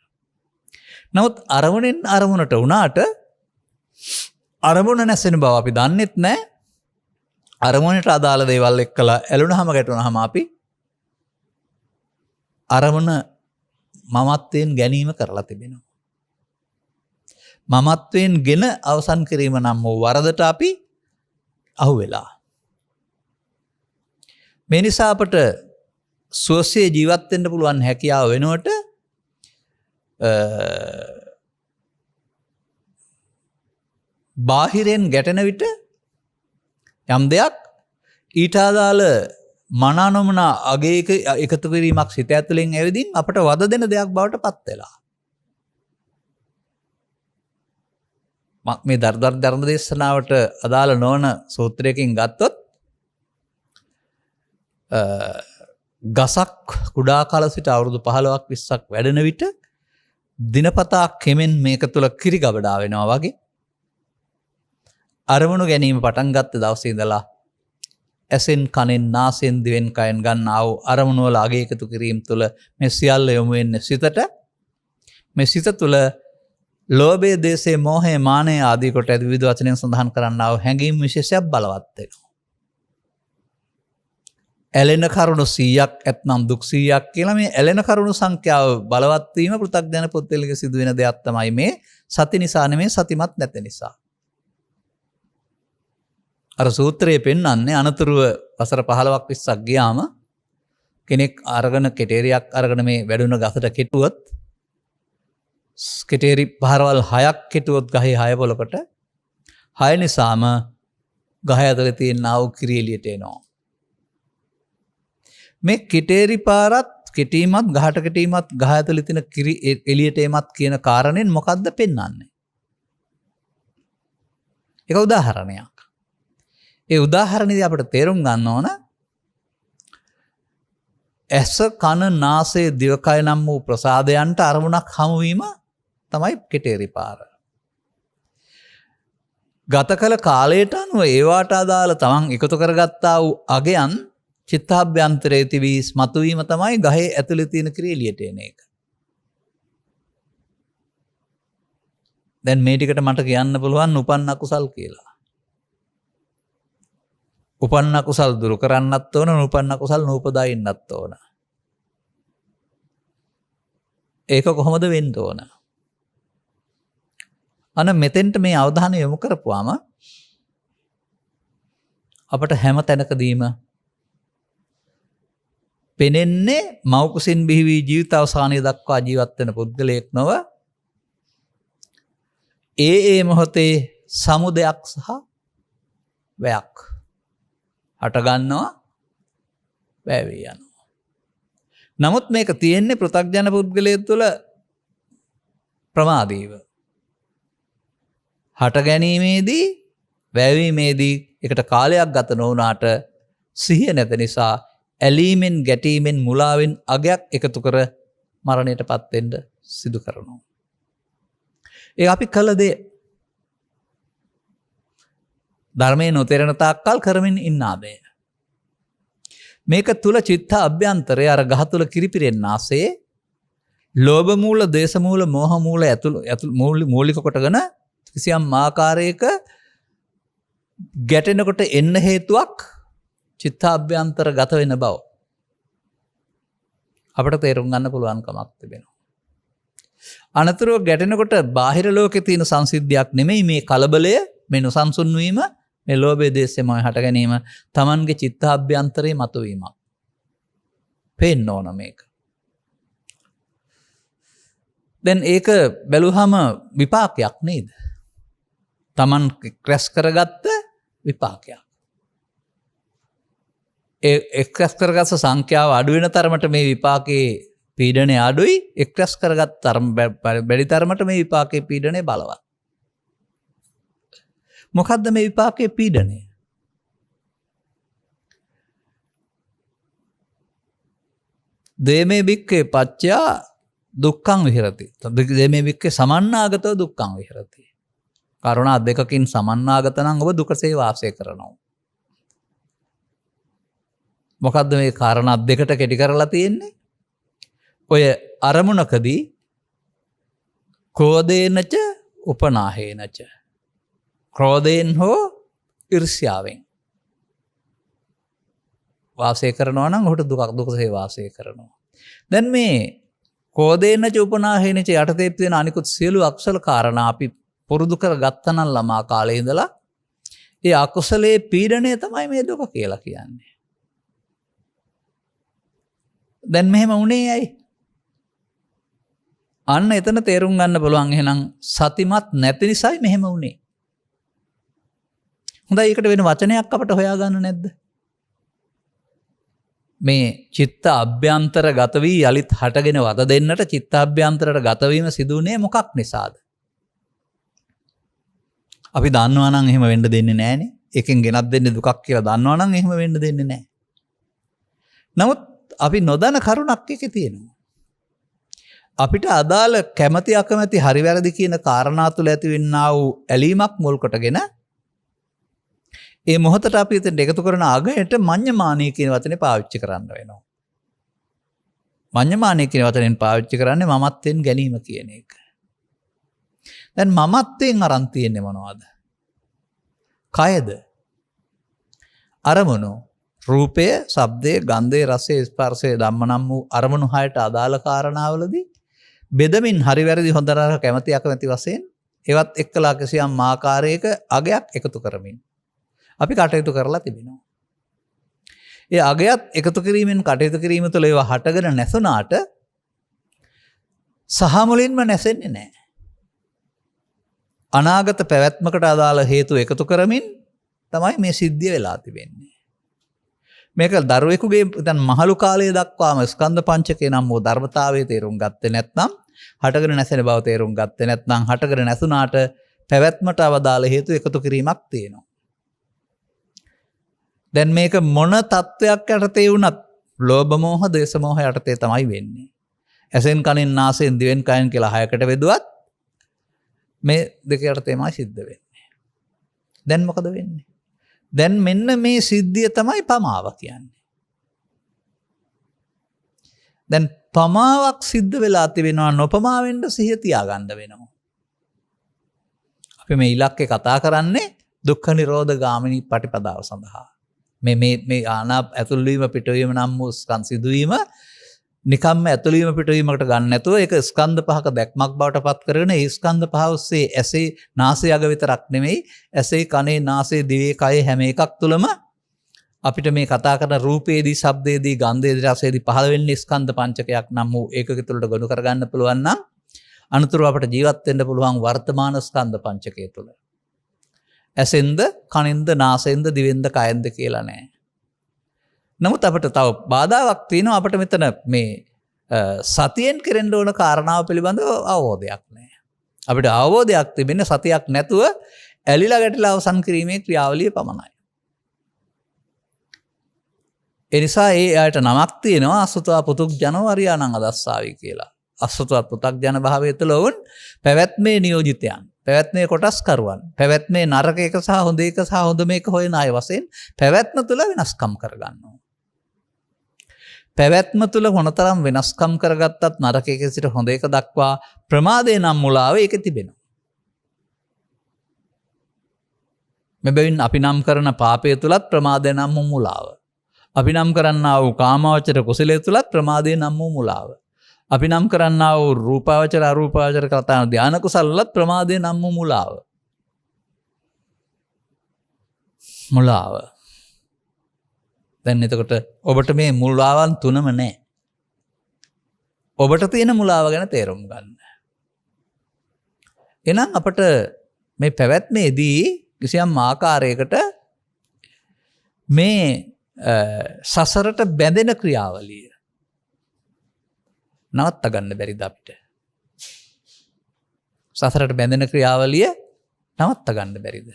නමුත් අරමුණෙන් අරමුණට වුණාට අරමුණ නැසෙන බව අපි දන්නෙත් නැහැ. අරමුණට අදාළ දේවල් එක්කලා ඇලුනහම ගැටුනහම අපි අරමුණ මමත්වයෙන් ගැනීම කරලා තිබෙනවා. මමත්වයෙන් ගෙන අවසන් කිරීම නම් වූ වරදට අපි අහු වෙලා. මේ නිසා අපට සුවසේ ජීවත් වෙන්න පුළුවන් හැකියාව වෙනුවට බාහිරෙන් ගැටෙන විට යම් දෙයක් ඊට අදාළ මනානොමන අගයක එකතු කිරීමක් සිත ඇතුලෙන් ඇවිදින් අපට වද දෙන දෙයක් බවට පත් වෙලා. මේ ධර්ම දේශනාවට අදාළ නොවන සූත්‍රයකින් ගත්තොත් ගසක් කුඩා කාල සිට අවුරුදු 15ක් 20ක් වැඩෙන විට දිනපතා කෙමෙන් මේක තුල කිරි ගබඩා වෙනවා වගේ අරමුණු ගැනීම පටන් ගත්ත දවසේ ඉඳලා ඇසෙන් කනෙන් නාසයෙන් දිවෙන් කයෙන් ගන්න ආව අරමුණු වල අගය එකතු කිරීම තුළ මේ සියල්ල යොමු වෙන්නේ සිතට. මේ සිත තුළ ලෝභය, දේශය, මෝහය, මානය ආදී කොට ඇති විවිධ වචනෙන් සඳහන් කරන්නා වූ හැඟීම් විශේෂයක් බලවත් වෙනවා. ඇලෙන කරුණු 100ක් ඇත්නම් දුක් 100ක් කියලා මේ ඇලෙන කරුණු සංඛ්‍යාව බලවත් වීම පෘථග්ජන පුද්ගලක සිදු වෙන දෙයක් තමයි මේ සති නිසා නෙමෙයි සතිමත් නැත නිසා. අර සූත්‍රයේ පෙන්වන්නේ අනතුරුව වසර 15ක් 20ක් ගියාම කෙනෙක් අරගෙන කෙටේරියක් අරගෙන මේ වැඩුණ ගසට කෙටුවොත් කෙටේරි පහරවල් 6ක් කෙටුවොත් ගහේ 6 පොලකට 6 නිසාම ගහ ඇතුලේ තියෙන ආ වූ කිරි එළියට එනවා. මේ කෙටේරි පාරත් කෙටීමත් ගහට කෙටීමත් ගහ ඇතුලේ තියෙන කිරි එළියට එමත් කියන කාරණෙන් මොකද්ද පෙන්වන්නේ? ඒක උදාහරණයක්. ඒ උදාහරණයේදී අපිට තේරුම් ගන්න ඕන ඇස කන නාසය දිවකය නම් වූ ප්‍රසාදයන්ට අරමුණක් හමුවීම තමයි කෙටේරි පාර. ගත කළ කාලයට අනුව ඒවාට අදාළ තමන් එකතු කරගත්තා වූ අගයන් චිත්තාභ්‍යන්තරයේ තිබී මතුවීම තමයි ගහේ ඇතුලේ තියෙන කිරි එළියට එන එක. දැන් මේ ටිකට මට කියන්න පුළුවන් උපන්න කුසල් කියලා. උපන්න කුසල් දුරු කරන්නත් ඕන, උපන්න කුසල් නූපදා ඉන්නත් ඕන. ඒක කොහොමද වෙන්න ඕන? අන්න මෙතෙන්ට මේ අවධානය යොමු කරපුවාම අපට හැම තැනකදීම පෙනෙන්නේ මෞකුසින් බිහි වී ජීවිත අවසානයේ දක්වා ජීවත් වෙන පුද්ගලයෙක් නොව ඒ මොහොතේ සමුදයක් සහ වැයක් හට ගන්නවා වැයවී යනවා. නමුත් මේක තියෙන්නේ පෘථග්ජන පුද්ගලයෙක් තුළ ප්‍රමාදීව. හට ගැනීමේදී වැයවීමේදී එකට කාලයක් ගත නොවුනාට සිහිය නැත නිසා ඇලීමෙන් ගැටීමෙන් මුලාවෙන් අගයක් එකතු කර මරණයට පත්වෙන්න සිදු කරනවා. ඒ අපි කළ දේ ධර්මයේ නොතේරෙන තාක්කල් කරමින් ඉන්නාදේ. මේක තුල චිත්ත අභ්‍යන්තරය අර ගහ තුල කිරිපිරෙන්න ආසේ ලෝභ මූල, දේශ මූල, මෝහ මූල මූලික කොටගෙන කිසියම් ආකාරයක ගැටෙනකොට එන්න හේතුවක් චිත්ත අභ්‍යන්තර ගත වෙන බව අපට තේරුම් ගන්න පුළුවන් කමක් තිබෙනවා. අනතුරුව ගැටෙනකොට බාහිර ලෝකේ තියෙන සංසිද්ධියක් නෙමෙයි මේ කලබලය, මේ නොසන්සුන් වීම, මේ ලෝභය, දේශය, මොහය හට ගැනීම Tamanගේ චිත්ත අභ්‍යන්තරේ මතුවීමක්. පේන්න ඕන මේක. දැන් ඒක බැලුවහම විපාකයක් නේද? Taman ක්‍රැස් කරගත්ත විපාකයක්. එක්රැස් කරගත්ත සංඛ්‍යාව අඩු වෙන තරමට මේ විපාකයේ පීඩනය අඩුයි. එක්රැස් කරගත් බැරි තරමට මේ විපාකයේ පීඩනය බලවත්. මොකද්ද මේ විපාකයේ පීඩනය? දේමේ බික්කේ පච්චයා දුක්ඛං විහෙරති. දේමේ බික්කේ සමන්නාගතව දුක්ඛං විහෙරති. කරුණා දෙකකින් සමන්නාගත නම් ඔබ දුකසේ වාසය කරනවා. මොකද්ද මේ කාරණා දෙකට කෙටි කරලා තියෙන්නේ? ඔය අරමුණකදී ක්‍රෝධේනච උපනාහේනච, ක්‍රෝධයෙන් හෝ ඊර්ෂ්‍යාවෙන් වාසය කරනවා නම් ඔහුට දුකසේ වාසය කරනවා. දැන් මේ ක්‍රෝධේනච උපනාහේනච යටතේ තියෙන අනිකුත් සියලු අකුසල කාරණා අපි පුරුදු කර ගත්තනම් ළමා කාලේ ඉඳලා ඒ අකුසලයේ පීඩනය තමයි මේ දුක කියලා කියන්නේ. දැන් මෙහෙම වුණේ ඇයි? අන්න එතන තේරුම් ගන්න පුළුවන්. එහෙනම් සතිමත් නැති නිසායි මෙහෙම වුණේ. හොඳයි, ඒකට වෙන වචනයක් අපට හොයාගන්න නැද්ද? මේ චිත්ත අභ්‍යන්තර ගත වී යලිත් හටගෙන වද දෙන්නට චිත්ත අභ්‍යන්තරට ගත වීම සිදු වුණේ මොකක් නිසාද? අපි දන්නවා නම් එහෙම වෙන්න දෙන්නේ නැහනේ. එකෙන් ගෙනත් දෙන්නේ දුකක් කියලා දන්නවා නම් එහෙම වෙන්න දෙන්නේ නැහැ. නමුත් අපි නොදන්න කරුණක් එකේ තියෙනවා. අපිට අදාළ කැමැති අකමැති හරි වැරදි කියන කාරණා තුළ ඇතිවෙනා වූ ඇලීමක් මුල් කොටගෙන ඒ මොහොතට අපි එතන එකතු කරන අගයට මඤ්ඤමානීය කියන වචනේ පාවිච්චි කරන්න වෙනවා. මඤ්ඤමානීය කියන වචනෙන් පාවිච්චි කරන්නේ මමත්වෙන් ගැනීම කියන එක. දැන් මමත්වෙන් අරන් තියෙන්නේ මොනවද? කයද? අරමුණු, රූපය, ශබ්දය, ගන්ධය, රසය, ස්පර්ශය, ධම්ම නම් වූ අරමුණු හයට අදාළ කාරණාවලදී බෙදමින් හරි වැරදි හොඳ නරක කැමැති අකමැති වශයෙන් ඒවත් එක්කලා කිසියම් ආකාරයක අගයක් එකතු කරමින් අපි කටයුතු කරලා තිබෙනවා. ඒ අගයත් එකතු කිරීමෙන් කටයුතු කිරීම තුළ ඒවා හටගෙන නැසුණාට සහ මුලින්ම නැසෙන්නේ නැහැ. අනාගත පැවැත්මකට අදාළ හේතු එකතු කරමින් තමයි මේ සිද්ධිය වෙලා තිබෙන්නේ. මේක දරුවෙකුගේ දැන් මහලු කාලයේ දක්වාම ස්කන්ධ පංචකේ නම් වූ ධර්මතාවයේ තේරුම් ගත්තේ නැත්නම්, හටගෙන නැසෙන බව තේරුම් ගත්තේ නැත්නම්, හටගෙන නැසුණාට පැවැත්මට අවදාළ හේතු එකතු කිරීමක් තියෙනවා. දැන් මේක මොන තත්වයක් යටතේ වුණත් ලෝභ මෝහ, දේශ මෝහ යටතේ තමයි වෙන්නේ. ඇසෙන් කනෙන් නාසයෙන් දිවෙන් කයෙන් කියලා හයකට බෙදුවත් මේ දෙක යටතේමයි සිද්ධ වෙන්නේ. දැන් මොකද වෙන්නේ? දැන් මෙන්න මේ සිද්ධිය තමයි පමාව කියන්නේ. දැන් පමාවක් සිද්ධ වෙලා තිබෙනවා, නොපමා වෙන්න සිහිය තියාගන්න වෙනවා. අපි මේ ඉලක්කේ කතා කරන්නේ දුක්ඛ නිරෝධ ගාමිනී පටිපදාව සඳහා. මේ ආනාප ඇතුල්වීම පිටවීම නම් වූ ස්කන්ධ සිදුවීම නිකම්ම ඇතුළවීම පිටවීමකට ගන්න නැතුව ඒක ස්කන්ධ පහක දැක්මක් බවට පත් කරගෙන ඒ ස්කන්ධ පහ ඔස්සේ ඇසේ නාසය අග විතරක් නෙමෙයි, ඇසේ කනේ නාසයේ දිවේ කයේ හැම එකක් තුළම අපිට මේ කතා කරන රූපේදී, ශබ්දේදී, ගන්ධේදී, රසේදී පහළ වෙන්නේ ස්කන්ධ පංචකයක් නම් වූ ඒකක තුළට ගොනු කරගන්න පුළුවන් නම් අනුතුරු අපට ජීවත් වෙන්න පුළුවන් වර්තමාන ස්කන්ධ පංචකය තුළ. ඇසෙන්ද, කනෙන්ද, නාසයෙන්ද, දිවෙන්ද, කයෙන්ද කියලා නෑ. නමුත් අපිට තව බාධාවක් තියෙනවා. අපිට මෙතන මේ සතියෙන් කෙරෙන්න ඕන කාරණාව පිළිබඳව අවබෝධයක් නැහැ. අපිට අවබෝධයක් තිබෙන්නේ සතියක් නැතුව ඇලිලා ගැටිලා අවසන් කිරීමේ ක්‍රියාවලිය පමණයි. ඒ නිසා ඒ අයට නමක් තියෙනවා අසුතවා පුතුග්ජනෝ අරියාණං අදස්සාවි කියලා. අසුතවත් පුතග්ජන භාවය තුළ වුන් පැවැත්මේ නියෝජිතයන්, පැවැත්මේ කොටස්කරුවන්, පැවැත්මේ නරක එක සහ හොඳ එක සහ හොඳ මේක හොයන අය වශයෙන් පැවැත්ම තුළ වෙනස්කම් කරගන්නවා. පැවැත්ම තුළ මොනතරම් වෙනස්කම් කරගත්තත් නරක එක සිට හොඳ එක දක්වා ප්‍රමාදය නම් මුලාව ඒක තිබෙනවා. මෙබැවින් අපි නම් කරන පාපය තුළත් ප්‍රමාදය නම් වූ මුලාව. අපි නම් කරන්නා වූ කාමාවචර කුසලය තුළත් ප්‍රමාදය නම් වූ මුලාව. අපි නම් කරන්නා වූ රූපාවචර අරූපාවචර කතාන ධාන කුසලලත් ප්‍රමාදය නම් වූ මුලාව. මුලාව. දැන් එතකොට ඔබට මේ මුලාවන් තුනම නැහැ. ඔබට තියෙන මුලාව ගැන තේරුම් ගන්න. එහෙනම් අපට මේ පැවැත්මේදී කිසියම් ආකාරයකට මේ සසරට බැඳෙන ක්‍රියාවලිය නවත්ත ගන්න බැරිද අපිට? සසරට බැඳෙන ක්‍රියාවලිය නවත්ත ගන්න බැරිද?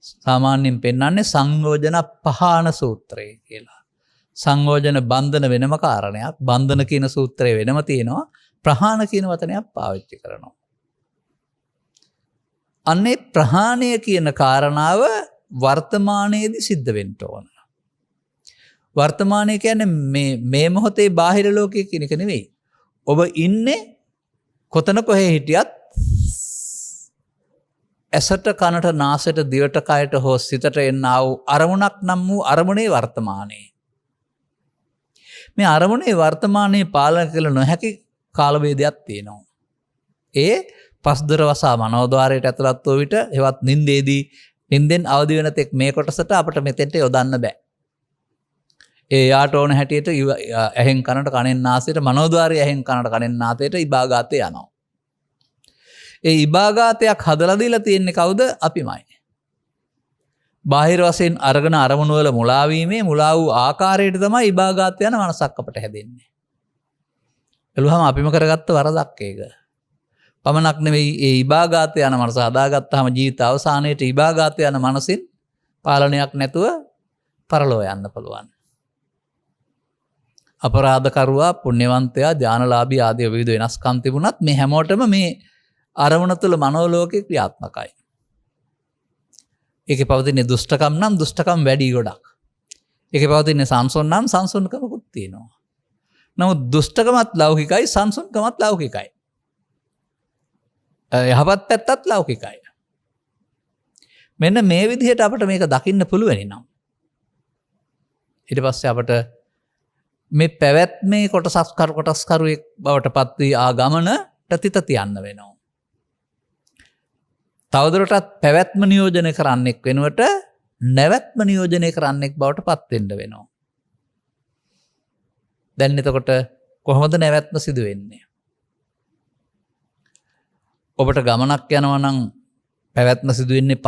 සාමාන්‍යයෙන් පෙන්වන්නේ සංයෝජන පහාන සූත්‍රය කියලා. සංයෝජන බන්ධන වෙනම කාරණයක්. බන්ධන කියන සූත්‍රය වෙනම තියෙනවා. ප්‍රහාණ කියන වචනයක් පාවිච්චි කරනවා. අන්නේ ප්‍රහාණය කියන කාරණාව වර්තමානයේදී සිද්ධ වෙන්න ඕන. වර්තමානය කියන්නේ මේ මොහොතේ බාහිර ලෝකයේ කියන එක නෙවෙයි. ඔබ ඉන්නේ කොතන කොහේ හිටියත් ඇසට කනට නාසයට දිවට කයට හෝ සිතට එන්නා වූ අරමුණක් නම් වූ අරමුණේ වර්තමානයේ. මේ අරමුණේ වර්තමානයේ පාලනය කළ නොහැකි කාල වේදයක් තියෙනවා. ඒ පස්දර වසා මනෝද්වාරයට ඇතුළත් වූ විට හෙවත් නින්දේදී නින්දෙන් අවදි වෙන තෙක් මේ කොටසට අපිට මෙතෙන්ට යොදන්න බෑ. ඒ යාට ඕන හැටියට ඇහෙන් කනට කනෙන් නාසයට මනෝද්වාරය ඇහෙන් කනට කනෙන් නාසයට ඉබාගාතේ යනවා. ඒ ඉබාගාතයක් හදලා දීලා තියෙන්නේ කවුද? අපිමයි. බාහිර වශයෙන් අරගෙන අරමුණු වල මුලා වීමේ මුලා වූ ආකාරයට තමයි ඉබාගාත යන මනසක් අපට හැදෙන්නේ. එළුවම අපිම කරගත්ත වරදක් ඒක. පමණක් නෙවෙයි ඒ ඉබාගාත යන මනස හදාගත්තාම ජීවිත අවසානයේට ඉබාගාත යන මනසින් පාලනයක් නැතුව පරලෝ යන්න පුළුවන්. අපරාධකරුවා, පුණ්‍යවන්තයා, ඥානලාභී ආදී විවිධ වෙනස්කම් තිබුණත් මේ හැමෝටම මේ අරමුණ තුළ මනෝලෝකේ ක්‍රියාත්මකයි. ඒකේ පවතින දුෂ්ටකම් නම් දුෂ්ටකම් වැඩි ගොඩක්. ඒකේ පවතින සංසොන් නම් සංසොන්කමකුත් තියෙනවා. නමුත් දුෂ්ටකමත් ලෞකිකයි, සංසොන්කමත් ලෞකිකයි. යහපත් පැත්තත් ලෞකිකයි. මෙන්න මේ විදිහට අපිට මේක දකින්න පුළුවනි නම් ඊට පස්සේ අපිට මේ පැවැත්මේ කොටස්කරුවෙක් බවට පත් වී ආ ගමනට තිත තියන්න වෙනවා. තවදුරටත් පැවැත්ම නියෝජනය කරන්නෙක් වෙනුවට නැවැත්ම නියෝජනය කරන්නෙක් බවට පත් වෙන්න වෙනවා. දැන් එතකොට කොහොමද නැවැත්ම සිදු වෙන්නේ? ඔබට ගමනක් යනවා නම් පැවැත්ම සිදු වෙන්නේ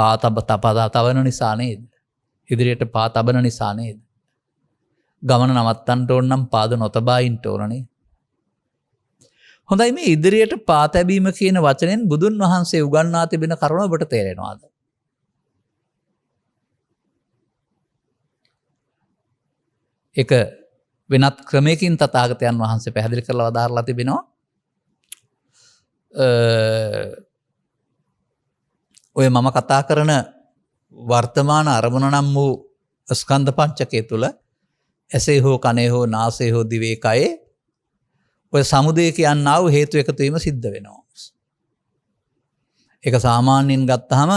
තබන නිසා නේද? ඉදිරියට පා තබන නිසා නේද? ගමන නවත්තන්න ඕන නම් පාද නොතබා ඉන්න ඕනනේ. හොඳයි, මේ ඉදිරියට පා තැබීම කියන වචනෙන් බුදුන් වහන්සේ උගන්වා තිබෙන කරුණ ඔබට තේරෙනවද? ඒක වෙනත් ක්‍රමයකින් තථාගතයන් වහන්සේ පැහැදිලි කරලා වදාරලා තිබෙනවා. ඔය මම කතා කරන වර්තමාන අරමුණ නම් වූ ස්කන්ධ පංචකය තුළ ඇසේ හෝ කනේ හෝ නාසයේ හෝ දිවේ කයේ ඔය සමුදය කියන්නා වූ හේතු එකතු වීම සිද්ධ වෙනවා. ඒක සාමාන්‍යයෙන් ගත්තාම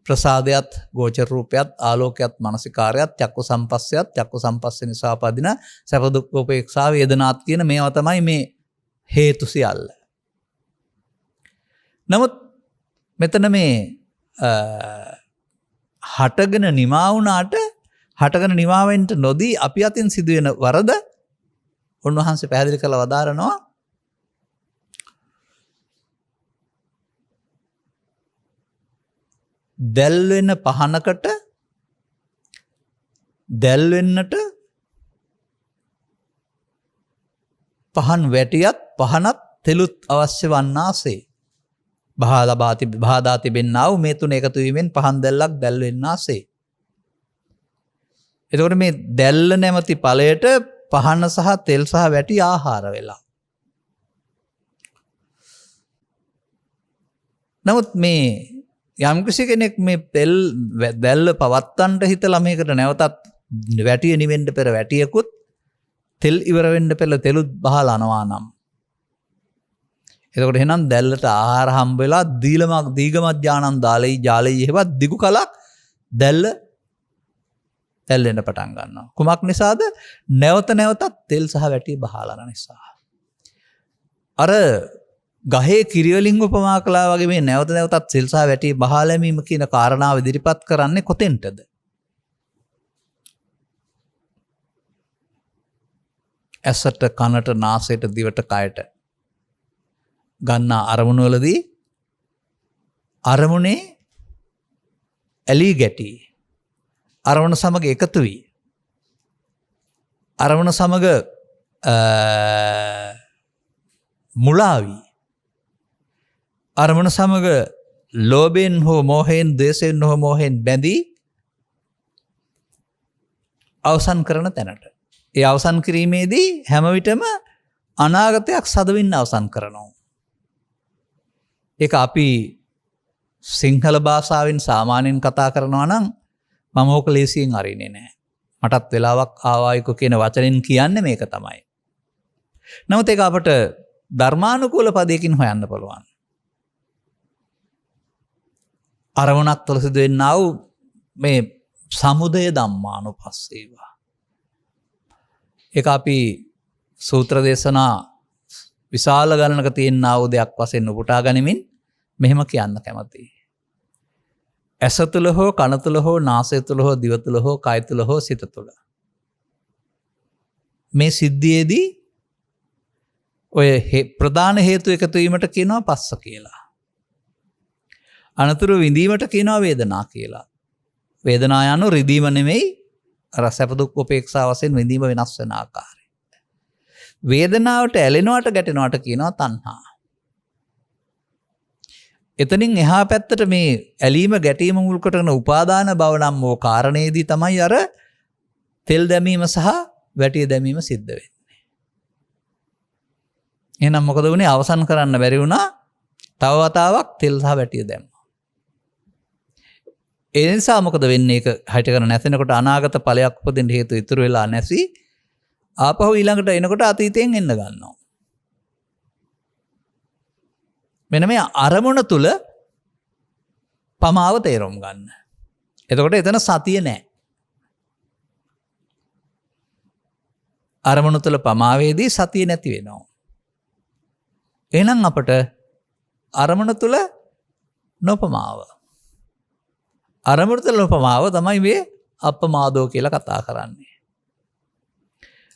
ප්‍රසාදයත්, ගෝචර රූපයත්, ආලෝකයත්, මානසිකාරයත්, චක්කු සම්පස්සයත්, චක්කු සම්පස්ස නිසා පදින සැප දුක් උපේක්ෂා වේදනාත් කියන මේවා තමයි මේ හේතු සියල්ල. නමුත් මෙතන මේ හටගෙන නිමා වුණාට හටගෙන නිමාවෙන්ට නොදී අපි අතින් සිදුවෙන වරද උන්වහන්සේ පැහැදිලි කරලා වදාරනවා. දැල් වෙන පහනකට දැල් වෙන්නට පහන් වැටියත් පහනත් තෙලුත් අවශ්‍ය වන්නාසේ. බාධා තිබෙන්නා වූ මේ තුන එකතු වීමෙන් පහන් දැල්ලක් දැල් වෙන්නාසේ. එතකොට මේ දැල්ල නැමැති ඵලයට පහන සහ තෙල් සහ වැටි ආහාර වෙලා. නමුත් මේ යම්කිසි කෙනෙක් මේ තෙල් දැල්ල පවත්තන්ට හිතලා මේකට නැවතත් වැටිය නිවෙන්න පෙර වැටියකුත් තෙල් ඉවර වෙන්න පෙර තෙලුත් බහලා අනවා නම් එතකොට එහෙනම් දැල්ලට ආහාර හම්බ වෙලා දීගමත් ඥානං ජාලයි එහෙවත් දිගු කලක් දැල්ල වෙන්න පටන් ගන්නවා. කුමක් නිසාද? නැවත නැවතත් තෙල් සහ වැටි බහලා නිසා. අර ගහේ කිරිවලින් උපමා කළා වගේ මේ නැවත නැවතත් තෙල් සහ වැටි බහා ලැබීම කියන කාරණාව ඉදිරිපත් කරන්නේ කොතෙන්ටද? ඇසට, කනට, නාසයට, දිවට, කයට ගන්න අරමුණු වලදී අරමුණේ ඇලී ගැටි අරමුණ සමග එකතු වී අරමුණ සමග මුලාවී අරමුණ සමග ලෝභයෙන් හෝ මෝහයෙන් ද්වේෂයෙන් හෝ මෝහයෙන් බැඳී අවසන් කරන තැනට. ඒ අවසන් කිරීමේදී හැම විටම අනාගතයක් සදවින්න අවසන් කරනවා. ඒක අපි සිංහල භාෂාවෙන් සාමාන්‍යයෙන් කතා කරනවා නම් මම ඕක ලේසියෙන් අරින්නේ නැහැ. මටත් වෙලාවක් ආවායික කියන වචනෙන් කියන්නේ මේක තමයි. නමුත් ඒක අපට ධර්මානුකූල පදයකින් හොයන්න පුළුවන්. අරමුණක් තුළ සිදුවෙන්නා වූ මේ සමුදය ධම්මානුපස්සීවා. ඒක අපි සූත්‍ර දේශනා විශාල ගණනක තියෙනා වූ දෙයක් වශයෙන් උපුටා ගනිමින් මෙහෙම කියන්න කැමතියි. ඇස තුළ හෝ කන තුළ හෝ නාසය තුළ හෝ දිව තුළ හෝ කය තුළ හෝ සිත තුළ මේ සිද්ධියේදී ඔය ප්‍රධාන හේතු එකතු වීමට කියනවා පස්ස කියලා. අනතුරු විඳීමට කියනවා වේදනා කියලා. වේදනා යනු රිදීම නෙමෙයි, අර සැප දුක් උපේක්ෂා වශයෙන් විඳීම වෙනස් වෙන ආකාරය. වේදනාවට ඇලෙනවට ගැටෙනවට කියනවා තණ්හා. එතනින් එහා පැත්තට මේ ඇලීම ගැටීම මුල් කරගෙන උපාදාන භව නම් වූ කාරණේදී තමයි අර තෙල් දැමීම සහ වැටිය දැමීම සිද්ධ වෙන්නේ. එහෙනම් මොකද වුනේ? අවසන් කරන්න බැරි වුණා. තව වතාවක් තෙල් සහ වැටිය දැම්මා. ඒ නිසා මොකද වෙන්නේ? ඒක හිත කරන නැසෙනකොට අනාගත ඵලයක් උපදින්න හේතු ඉතුරු වෙලා නැසි ආපහු ඊළඟට එනකොට අතීතයෙන් එන්න ගන්නවා. මෙන්න මේ අරමුණ තුල පමාව තේරුම් ගන්න. එතකොට එතන සතිය නැහැ. අරමුණ තුල පමාවේදී සතිය නැති වෙනවා. එහෙනම් අපට අරමුණ තුල නොපමාව. අරමුණ තුල නොපමාව තමයි මේ අපමාදෝ කියලා කතා කරන්නේ.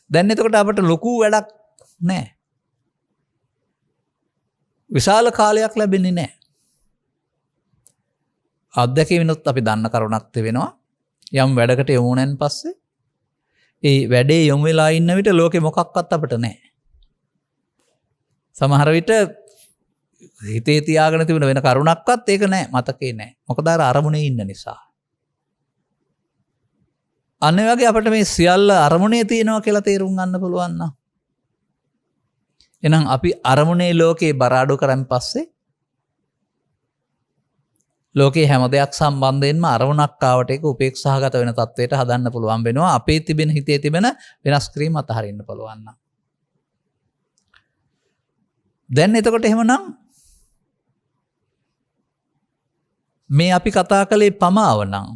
දැන් එතකොට අපට ලොකු වැඩක් නැහැ. විශාල කාලයක් ලැබෙන්නේ නැහැ. අත්දැකීමිනුත් අපි දන්න කරුණක් තිබෙනවා. යම් වැඩකට යොමු වුණාන් පස්සේ ඒ වැඩේ යොමු වෙලා ඉන්න විට ලෝකෙ මොකක්වත් අපිට නැහැ. සමහර විට හිතේ තියාගෙන තිබුණ වෙන කරුණක්වත් ඒක නැහැ, මතකේ නැහැ. මොකද අර අරමුණේ ඉන්න නිසා. අන්න ඒ වගේ අපිට මේ සියල්ල අරමුණේ තියෙනවා කියලා තේරුම් ගන්න පුළුවන් නම් එහෙනම් අපි අරමුණේ ලෝකේ බර අඩු කරන් පස්සේ ලෝකේ හැම දෙයක් සම්බන්ධයෙන්ම අරමුණක් ආවට ඒක උපේක්ෂාගත වෙන තත්වයට හදන්න පුළුවන් වෙනවා. අපේ තිබෙන හිතේ තිබෙන වෙනස් කිරීම අතහරින්න පුළුවන් නම්. දැන් එතකොට එහෙමනම් මේ අපි කතා කළේ පමාව නම්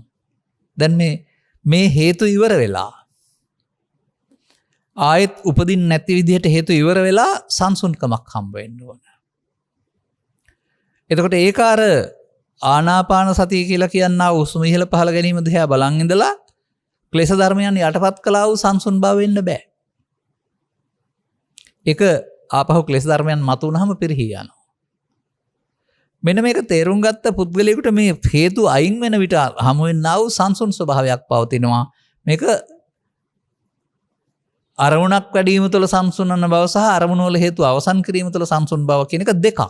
දැන් මේ හේතු ඉවර වෙලා ආයෙත් උපදින්න නැති විදිහට හේතු ඉවර වෙලා සංසුන්කමක් හම්බ වෙන්න ඕන. එතකොට ඒක අර ආනාපාන සතිය කියලා කියනවා උස්ම ඉහළ පහළ ගැනීම දිහා බලන් ඉඳලා ක්ලේශ ධර්මයන් යටපත් කළා වූ සංසුන් බව වෙන්න බෑ. ඒක ආපහු ක්ලේශ ධර්මයන් මතුවනහම පිරිහී යනවා. මෙන්න මේක තේරුම් ගත්ත පුද්ගලයෙකුට මේ හේතු අයින් වෙන විට හමු වෙනා වූ සංසුන් ස්වභාවයක් පවතිනවා. මේක අරමුණක් වැඩිම තුළ සංසුන් වන බව සහ අරමුණ වල හේතු අවසන් කිරීම තුළ සංසුන් බව කියන එක දෙකක්.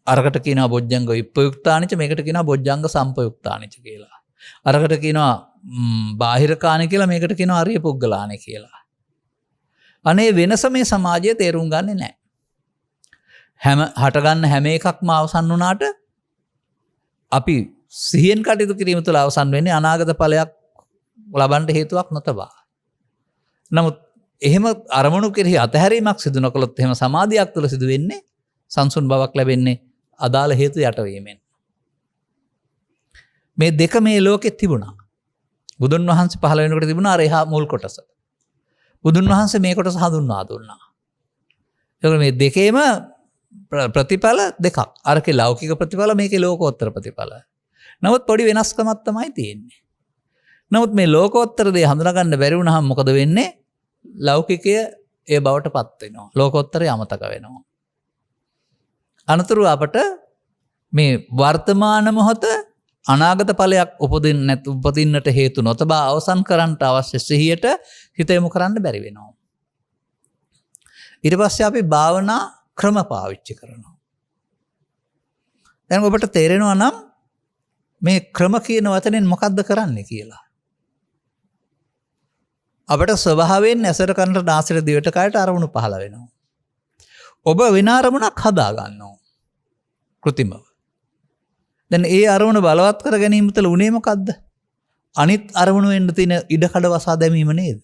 අරකට කියනවා බොජ්ජංග විප්‍රයුක්තානිච, මේකට කියනවා බොජ්ජංග සම්පයුක්තානිච කියලා. අරකට කියනවා බාහිර කාණ කියලා, මේකට කියනවා අරිය පුද්ගලාණ කියලා. අනේ වෙනස මේ සමාජයේ තේරුම් ගන්නේ නැහැ. හටගන්න හැම එකක්ම අවසන් වුණාට අපි සිහියෙන් කටයුතු කිරීම තුළ අවසන් වෙන්නේ අනාගත ඵලයක් ලබන්න හේතුවක් නොතබා. නමුත් එහෙම අරමුණු කෙරෙහි අතහැරීමක් සිදු නොකළොත් එහෙම සමාධියක් තුළ සිදු වෙන්නේ සංසුන් බවක් ලැබෙන්නේ අදාළ හේතු යටවීමෙන්. මේ දෙක මේ ලෝකෙත් තිබුණා. බුදුන් වහන්සේ පහළ වෙනකොට තිබුණා අර එහා මුල් කොටස. බුදුන් වහන්සේ මේ කොටස හඳුන්වා දුන්නා. ඒක මේ දෙකේම ප්‍රතිඵල දෙකක්. අරකේ ලෞකික ප්‍රතිඵල, මේකේ ලෝකෝත්තර ප්‍රතිඵල. නමුත් පොඩි වෙනස්කමක් තමයි තියෙන්නේ. නමුත් මේ ලෝකෝත්තර දේ හඳුනාගන්න බැරි වුණාම මොකද වෙන්නේ? ලෞකිකය ඒ බවට පත් වෙනවා. ලෝකෝත්තරය අමතක වෙනවා. අනතුරු අපට මේ වර්තමාන මොහොත අනාගත ඵලයක් උපදින්නට හේතු නොතබා අවසන් කරන්නට අවශ්‍ය සිහියට හිත යොමු කරන්න බැරි වෙනවා. ඊට පස්සේ අපි භාවනා ක්‍රම පාවිච්චි කරනවා. දැන් ඔබට තේරෙනවා නම් මේ ක්‍රම කියන වචනෙන් මොකද්ද කරන්නේ කියලා. අපට ස්වභාවයෙන් ඇසට කනට නාසයට දිවට කයට අරමුණු පහළ වෙනවා. ඔබ වෙන අරමුණක් හදා ගන්නවා. කෘතිමව. දැන් ඒ අරමුණ බලවත් කර ගැනීම තුළ උනේ මොකද්ද? අනිත් අරමුණු වෙන්න තියෙන ඉඩකඩ වසා දැමීම නේද?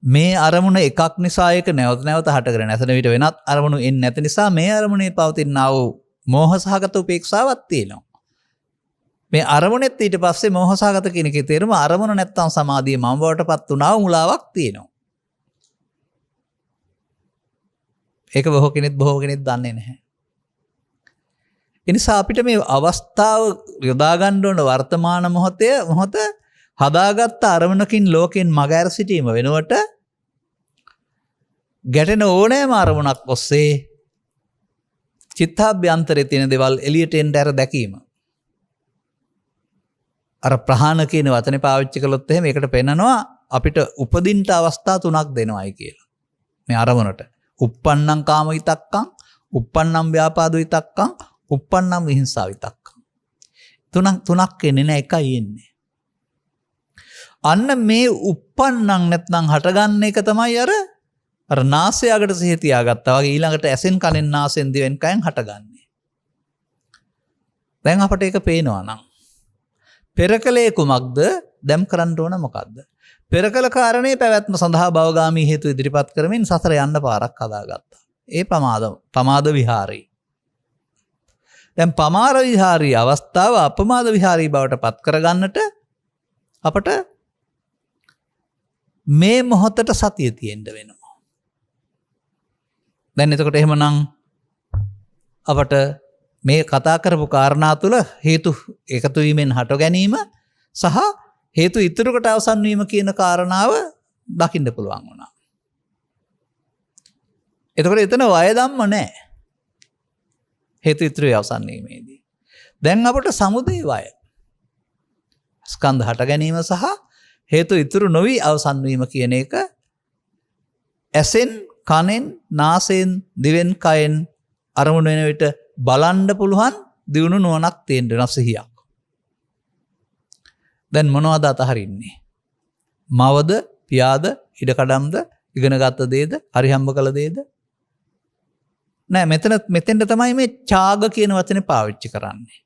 මේ අරමුණ එකක් නිසා ඒක නැවත නැවත හටගෙන නැසෙන විට වෙනත් අරමුණු එන්නේ නැති නිසා මේ අරමුණේ පවතිනා වූ මෝහසහගත උපේක්ෂාවක් තියෙනවා. මේ අරමුණෙත් ඊට පස්සේ මෝහසහගත කියන එකේ තේරුම අරමුණ නැත්තම් සමාධිය මම බවටපත් වුණා වූ මුලාවක් තියෙනවා. ඒක බොහෝ කෙනෙක් දන්නේ නැහැ. එනිසා අපිට මේ අවස්ථාව යොදා ගන්න ඕන වර්තමාන මොහොත හදාගත්ත අරමුණකින් ලෝකෙන් මගහැර සිටීම වෙනුවට ගැටෙන ඕනෑම අරමුණක් ඔස්සේ චිත්තාභ්‍යන්තරයේ තියෙන දේවල් එළියට එන්න ඇර දැකීම. අර ප්‍රහාණ කියන වචනේ පාවිච්චි කළොත් එහෙම ඒකට පෙන්නනවා අපිට උපදින්න අවස්ථා තුනක් දෙනවායි කියලා. මේ අරමුණට. uppannam kama vitakkam, uppannam vyapada vitakkam, uppannam විහිංසා විතක්කම්. තුනක් එන්නේ නැහැ, එකයි එන්නේ. අන්න මේ uppannam නැත්නම් හටගන්න එක තමයි අර නාසය අගට සිහි තියාගත්තා වගේ ඊළඟට ඇසෙන් කනෙන් නාසෙන් දිවෙන් කයෙන් හටගන්නේ. දැන් අපට ඒක පේනවා නම් පෙරකලේ කුමක්ද? දැන් කරන්න ඕන මොකද්ද? පෙරකල කාරණේ පැවැත්ම සඳහා භවගාමී හේතු ඉදිරිපත් කරමින් සසර යන්න පාරක් හදාගත්තා. ඒ පමාද විහාරී. දැන් පමාර විහාරී අවස්ථාව අපමාද විහාරී බවට පත් කරගන්නට අපට මේ මොහොතට සතිය තියෙන්න වෙනවා. දැන් එතකොට එහෙමනම් අපට මේ කතා කරපු කාරණා තුළ හේතු එකතු වීමෙන් හට ගැනීම සහ හේතු ඉතුරුකට අවසන් වීම කියන කාරණාව දකින්න පුළුවන් වුණා. එතකොට එතන වය ධම්ම නැහැ. හේතු ඉතුරුවේ අවසන් වීමේදී. දැන් අපට සමුදය වය. ස්කන්ධ හට ගැනීම සහ හේතු ඉතුරු නොවි අවසන් වීම කියන එක ඇසෙන්, කනෙන්, නාසයෙන්, දිවෙන්, කයෙන් අරමුණු වෙන විට බලන්න පුළුවන් දියුණු නුවණක් තියෙන්න වෙන සිහියක්. දැන් මොනවද අතහරින්නේ? මවද, පියාද, ඉඩකඩම්ද, ඉගෙනගත්ත දේද, හරි හම්බ කළ දේද? නෑ, මෙතෙන්ට තමයි මේ ඡාග කියන වචනේ පාවිච්චි කරන්නේ.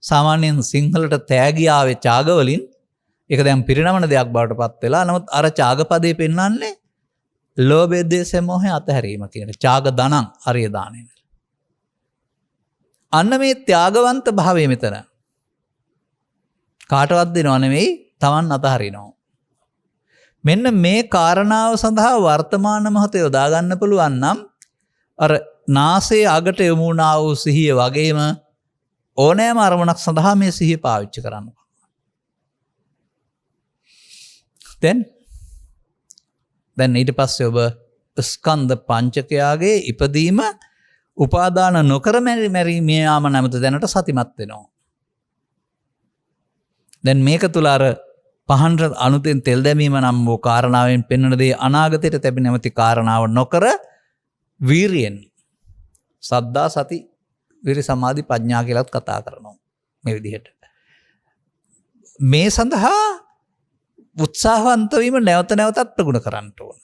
සාමාන්‍යයෙන් සිංහලට තෑගි ආවේ ඡාග වලින්. ඒක දැන් පිරිනමන දෙයක් බවට පත් වෙලා. නමුත් අර ඡාග පදේ පෙන්වන්නේ ලෝභය, ද්වේෂය, මොහය අතහැරීම කියන ඡාග ධනං අරිය දානෙ. අන්න මේ ත්‍යාගවන්ත භාවය මෙතන කාටවත් දෙනව නෙමෙයි, Taman අතහරිනවා. මෙන්න මේ කාරණාව සඳහා වර්තමාන මොහොතේ යොදා ගන්න පුළුවන් නම් අර නාසයේ අගට යොමු වුණා වූ සිහිය වගේම ඕනෑම අරමුණක් සඳහා මේ සිහිය පාවිච්චි කරන්න. දැන් ඊට පස්සේ ඔබ ස්කන්ධ පංචකයාගේ ඉපදීම උපාදාන නොකර මැරීමේ යාම නැමැති දැනට සතිමත් වෙනවා. දැන් මේක තුල අර පහන්ර අනුතෙන් තෙල් දැමීම නම් වූ කාරණාවෙන් පෙන්වන දේ අනාගතයට තැබි නැමැති කාරණාව නොකර වීරියෙන් සද්දා සති විරි සමාධි ප්‍රඥා කියලාත් කතා කරනවා මේ විදිහට. මේ සඳහා උත්සාහවන්ත වීම නැවත නැවතත් ප්‍රගුණ කරන්න ඕන.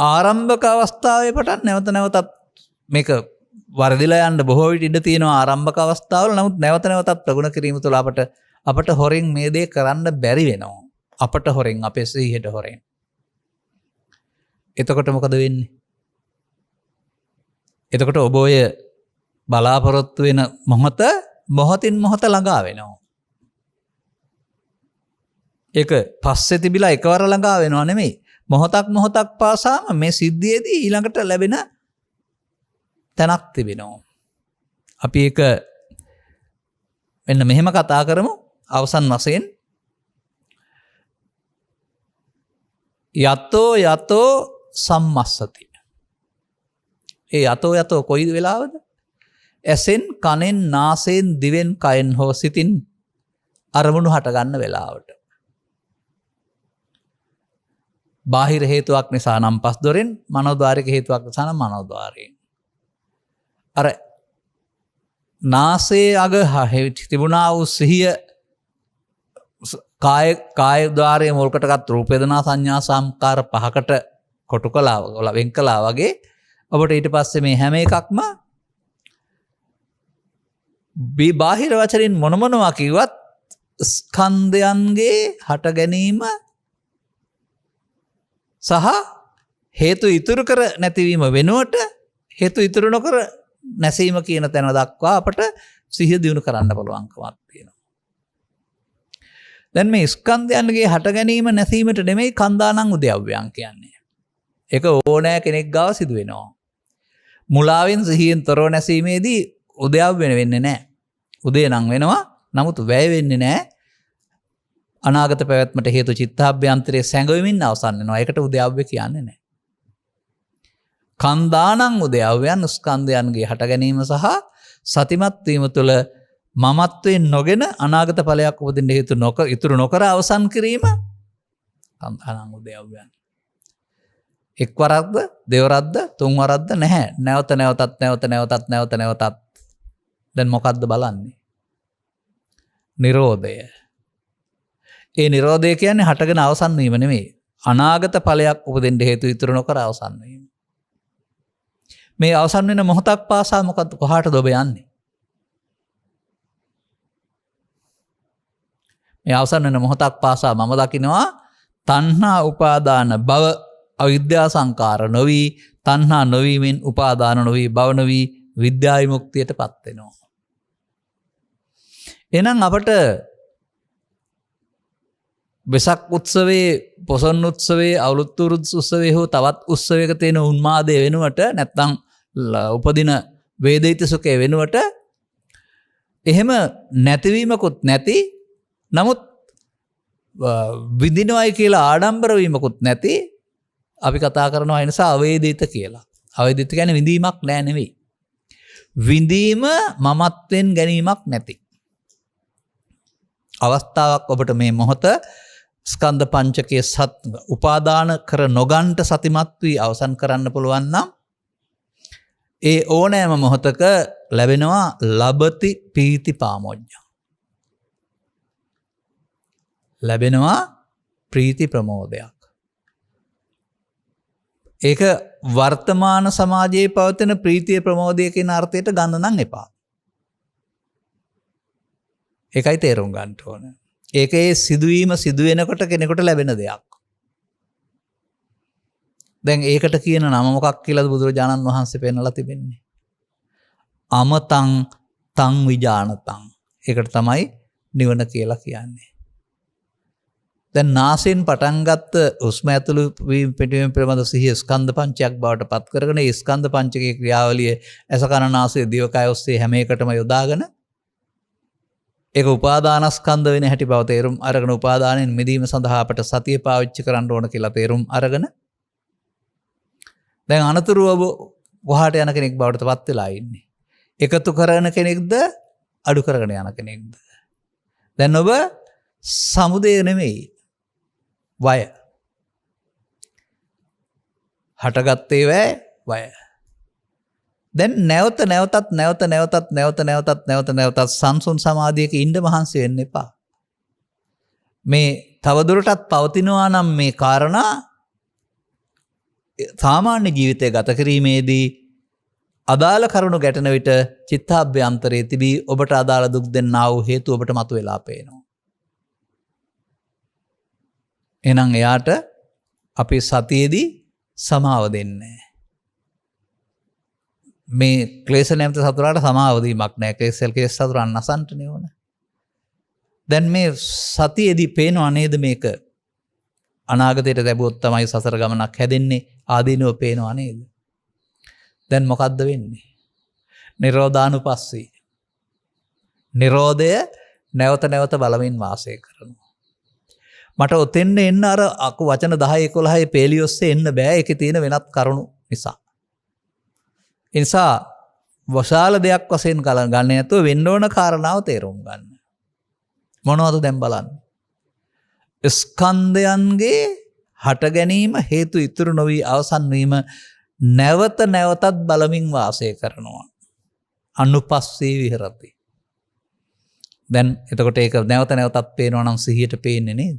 ආරම්භක අවස්ථාවේ පටන් නැවත නැවතත් මේක වර්ධිලා යන්න බොහෝ විට ඉඩ තියෙනවා ආරම්භක අවස්ථාවල. නමුත් නැවත නැවතත් ප්‍රගුණ කිරීම තුළ අපට හොරෙන් මේ දේ කරන්න බැරි වෙනවා. අපට හොරෙන් අපේ සිහියට හොරෙන්. එතකොට මොකද වෙන්නේ? එතකොට ඔබ ඔය බලාපොරොත්තු වෙන මොහොතින් මොහොත ළඟා වෙනවා. ඒක පස්සේ තිබිලා එකවර ළඟා වෙනව නෙමෙයි. මොහොතක් පාසාම මේ සිද්ධියේදී ඊළඟට ලැබෙන තැනක් තිබෙනවා. අපි ඒක මෙන්න මෙහෙම කතා කරමු අවසන් වශයෙන්. යතෝ සම්මස්සති. ඒ යතෝ කොයි වෙලාවද? ඇසෙන් කනෙන් නාසයෙන් දිවෙන් කයෙන් හෝ සිතින් අරමුණු හට ගන්න වෙලාවට. බාහිර හේතුවක් නිසා නම් පස් දොරෙන්, මනෝද්වාරික හේතුවක් නිසා නම් මනෝද්වාරයෙන්. අර නාසයේ අග තිබුණා වූ සිහිය කාය ద్వාරයේ මුල්කටගත් රූප වේදනා සංඥා සංකාර පහකට කොටු කළා වෙන් කළා වගේ ඔබට ඊට පස්සේ මේ හැම එකක්ම බාහිර වචරින් මොනවා කිව්වත් ස්කන්ධයන්ගේ හට ගැනීම සහ හේතු ඉතුරු කර නැතිවීම වෙනුවට හේතු ඉතුරු නොකර නැසීම කියන තැන දක්වා අපට සිහිය දියුණු කරන්න පුළුවන්කමක් තියෙනවා. දැන් මේ ස්කන්ධයන්ගේ හට ගැනීම නැසීමට නෙමෙයි කන්දානං උද්‍යව්‍යං කියන්නේ. ඒක ඕනෑ කෙනෙක් ගාව සිදු වෙනවා. මුලාවෙන් සිහියෙන් තොරව නැසීමේදී උද්‍යව්‍ය වෙන්නේ නැහැ. උදේ නම් වෙනවා. නමුත් වැය වෙන්නේ නැහැ. අනාගත පැවැත්මට හේතු චිත්තාභ්‍යන්තරයේ සැඟවෙමින් අවසන් වෙනවා. ඒකට උද්‍යව්‍ය කියන්නේ නැහැ. කන්දානං උද්‍යව්‍යයන් ස්කන්ධයන්ගේ හට ගැනීම සහ සතිමත් වීම තුළ මමත්වයෙන් නොගෙන අනාගත ඵලයක් උපදින්න හේතු ඉතුරු නොකර අවසන් කිරීම කන්දානං උද්‍යව්‍යයන්. එක්වරක්ද, දෙවරක්ද, තුන්වරක්ද නැහැ. නැවත නැවතත්. දැන් මොකද්ද බලන්නේ? නිරෝධය. ඒ නිරෝධය කියන්නේ හටගෙන අවසන් වීම නෙමෙයි. අනාගත ඵලයක් උපදින්න හේතු ඉතුරු නොකර අවසන් වීම. මේ අවසන් වෙන මොහොතක් පාසා මොකද්ද කොහාටද ඔබ යන්නේ? මේ අවසන් වෙන මොහොතක් පාසා මම දකිනවා තණ්හා උපාදාන භව අවිද්‍යා සංකාර නොවි, තණ්හා නොවීමෙන් උපාදාන නොවි, භව නොවි විද්‍යා විමුක්තියටපත් වෙනවා. එහෙනම් අපට වෙසක් උත්සවයේ, පොසොන් උත්සවයේ, අවුරුදු උත්සවයේ හෝ තවත් උත්සවයක තියෙන උන්මාදය වෙනුවට නැත්නම් උපදින වේදිත සුඛය වෙනුවට එහෙම නැතිවීමකුත් නැති, නමුත් විඳිනවයි කියලා ආඩම්බර වීමකුත් නැති අපි කතා කරනවා ඒ නිසා අවේදිත කියලා. අවේදිත කියන්නේ විඳීමක් නෑ නෙවෙයි. විඳීම මමත්වෙන් ගැනීමක් නැති අවස්ථාවක් ඔබට මේ මොහොත ස්කන්ධ පංචකයේ උපාදාන කර නොගන්ට සතිමත් වී අවසන් කරන්න පුළුවන් නම් ඒ ඕනෑම මොහොතක ලැබෙනවා ලබති පීති පාමොඤ්ඤ. ලැබෙනවා ප්‍රීති ප්‍රමෝදයක්. ඒක වර්තමාන සමාජයේ පවතින ප්‍රීතිය ප්‍රමෝදය කියන අර්ථයට ගන්න නම් එපා. ඒකයි තේරුම් ගන්න ඕන. ඒකේ සිදුවීම සිදුවෙනකොට කෙනෙකුට ලැබෙන දෙයක්. දැන් ඒකට කියන නම මොකක් කියලාද බුදුරජාණන් වහන්සේ පෙන්නලා තිබෙන්නේ? අමතං තං විජානතං. ඒකට තමයි නිවන කියලා කියන්නේ. දැන් නාසයෙන් පටන් ගත්ත උස්ම ඇතුළු වීම පිටවීම පිළිබඳ සිහිය ස්කන්ධ පංචයක් බවට පත් කරගෙන ඒ ස්කන්ධ පංචකයේ ක්‍රියාවලිය ඇස කන නාසය දිවකය ඔස්සේ හැම එකටම යොදාගෙන ඒක උපාදානස්කන්ධ වෙන හැටි බව තේරුම් අරගෙන උපාදානෙන් මිදීම සඳහා අපට සතිය පාවිච්චි කරන්න ඕන කියලා තේරුම් අරගෙන දැන් අනතුරුව වහාට යන කෙනෙක් බවට පත් වෙලා ඉන්නේ. එකතු කරන කෙනෙක්ද අඩු කරගෙන යන කෙනෙක්ද? දැන් ඔබ සමුදය නෙමෙයි වය. හටගත්තේ වය. දැන් නැවතත් සංසුන් සමාධියක ඉන්න මහන්සි වෙන්න එපා. මේ තවදුරටත් පවතිනවා නම් මේ කාරණා සාමාන්‍ය ජීවිතය ගත කිරීමේදී අදාළ කරුණු ගැටෙන විට චිත්තාභ්‍යන්තරයේ තිබී ඔබට අදාළ දුක් දෙන්නා වූ හේතු ඔබට මතුවලා පේනවා. එහෙනම් එයාට අපි සතියේදී සමාව දෙන්නේ. මේ ක්ලේශ නැමැති සතුරාට සමාව දීමක් නැහැ. ක්ලේශ සතුරන් නසන්ටනේ ඕන. දැන් මේ සතියේදී පේනවා නේද මේක අනාගතයට ලැබුවොත් තමයි සසර ගමනක් හැදෙන්නේ ආදීනව පේනවා නේද? දැන් මොකද්ද වෙන්නේ? නිරෝධානුපස්සී. නිරෝධය නැවත බලමින් වාසය කරනවා. මට ඔතෙන්න එන්න අර අකු වචන 10 11 පේලි ඔස්සේ එන්න බෑ. ඒකේ තියෙන වෙනත් කරුණු නිසා. ඒ නිසා වශාල දෙයක් වශයෙන් ගන්න නැතුව වෙන්න ඕන කාරණාව තේරුම් ගන්න. මොනවද දැන් බලන්න. ස්කන්ධයන්ගේ හට ගැනීම හේතු ඉතුරු නොවි අවසන් වීම නැවතත් බලමින් වාසය කරනවා. අනුපස්සී විහෙරති. දැන් එතකොට ඒක නැවතත් පේනවා නම් සිහියට පේන්නේ නේද?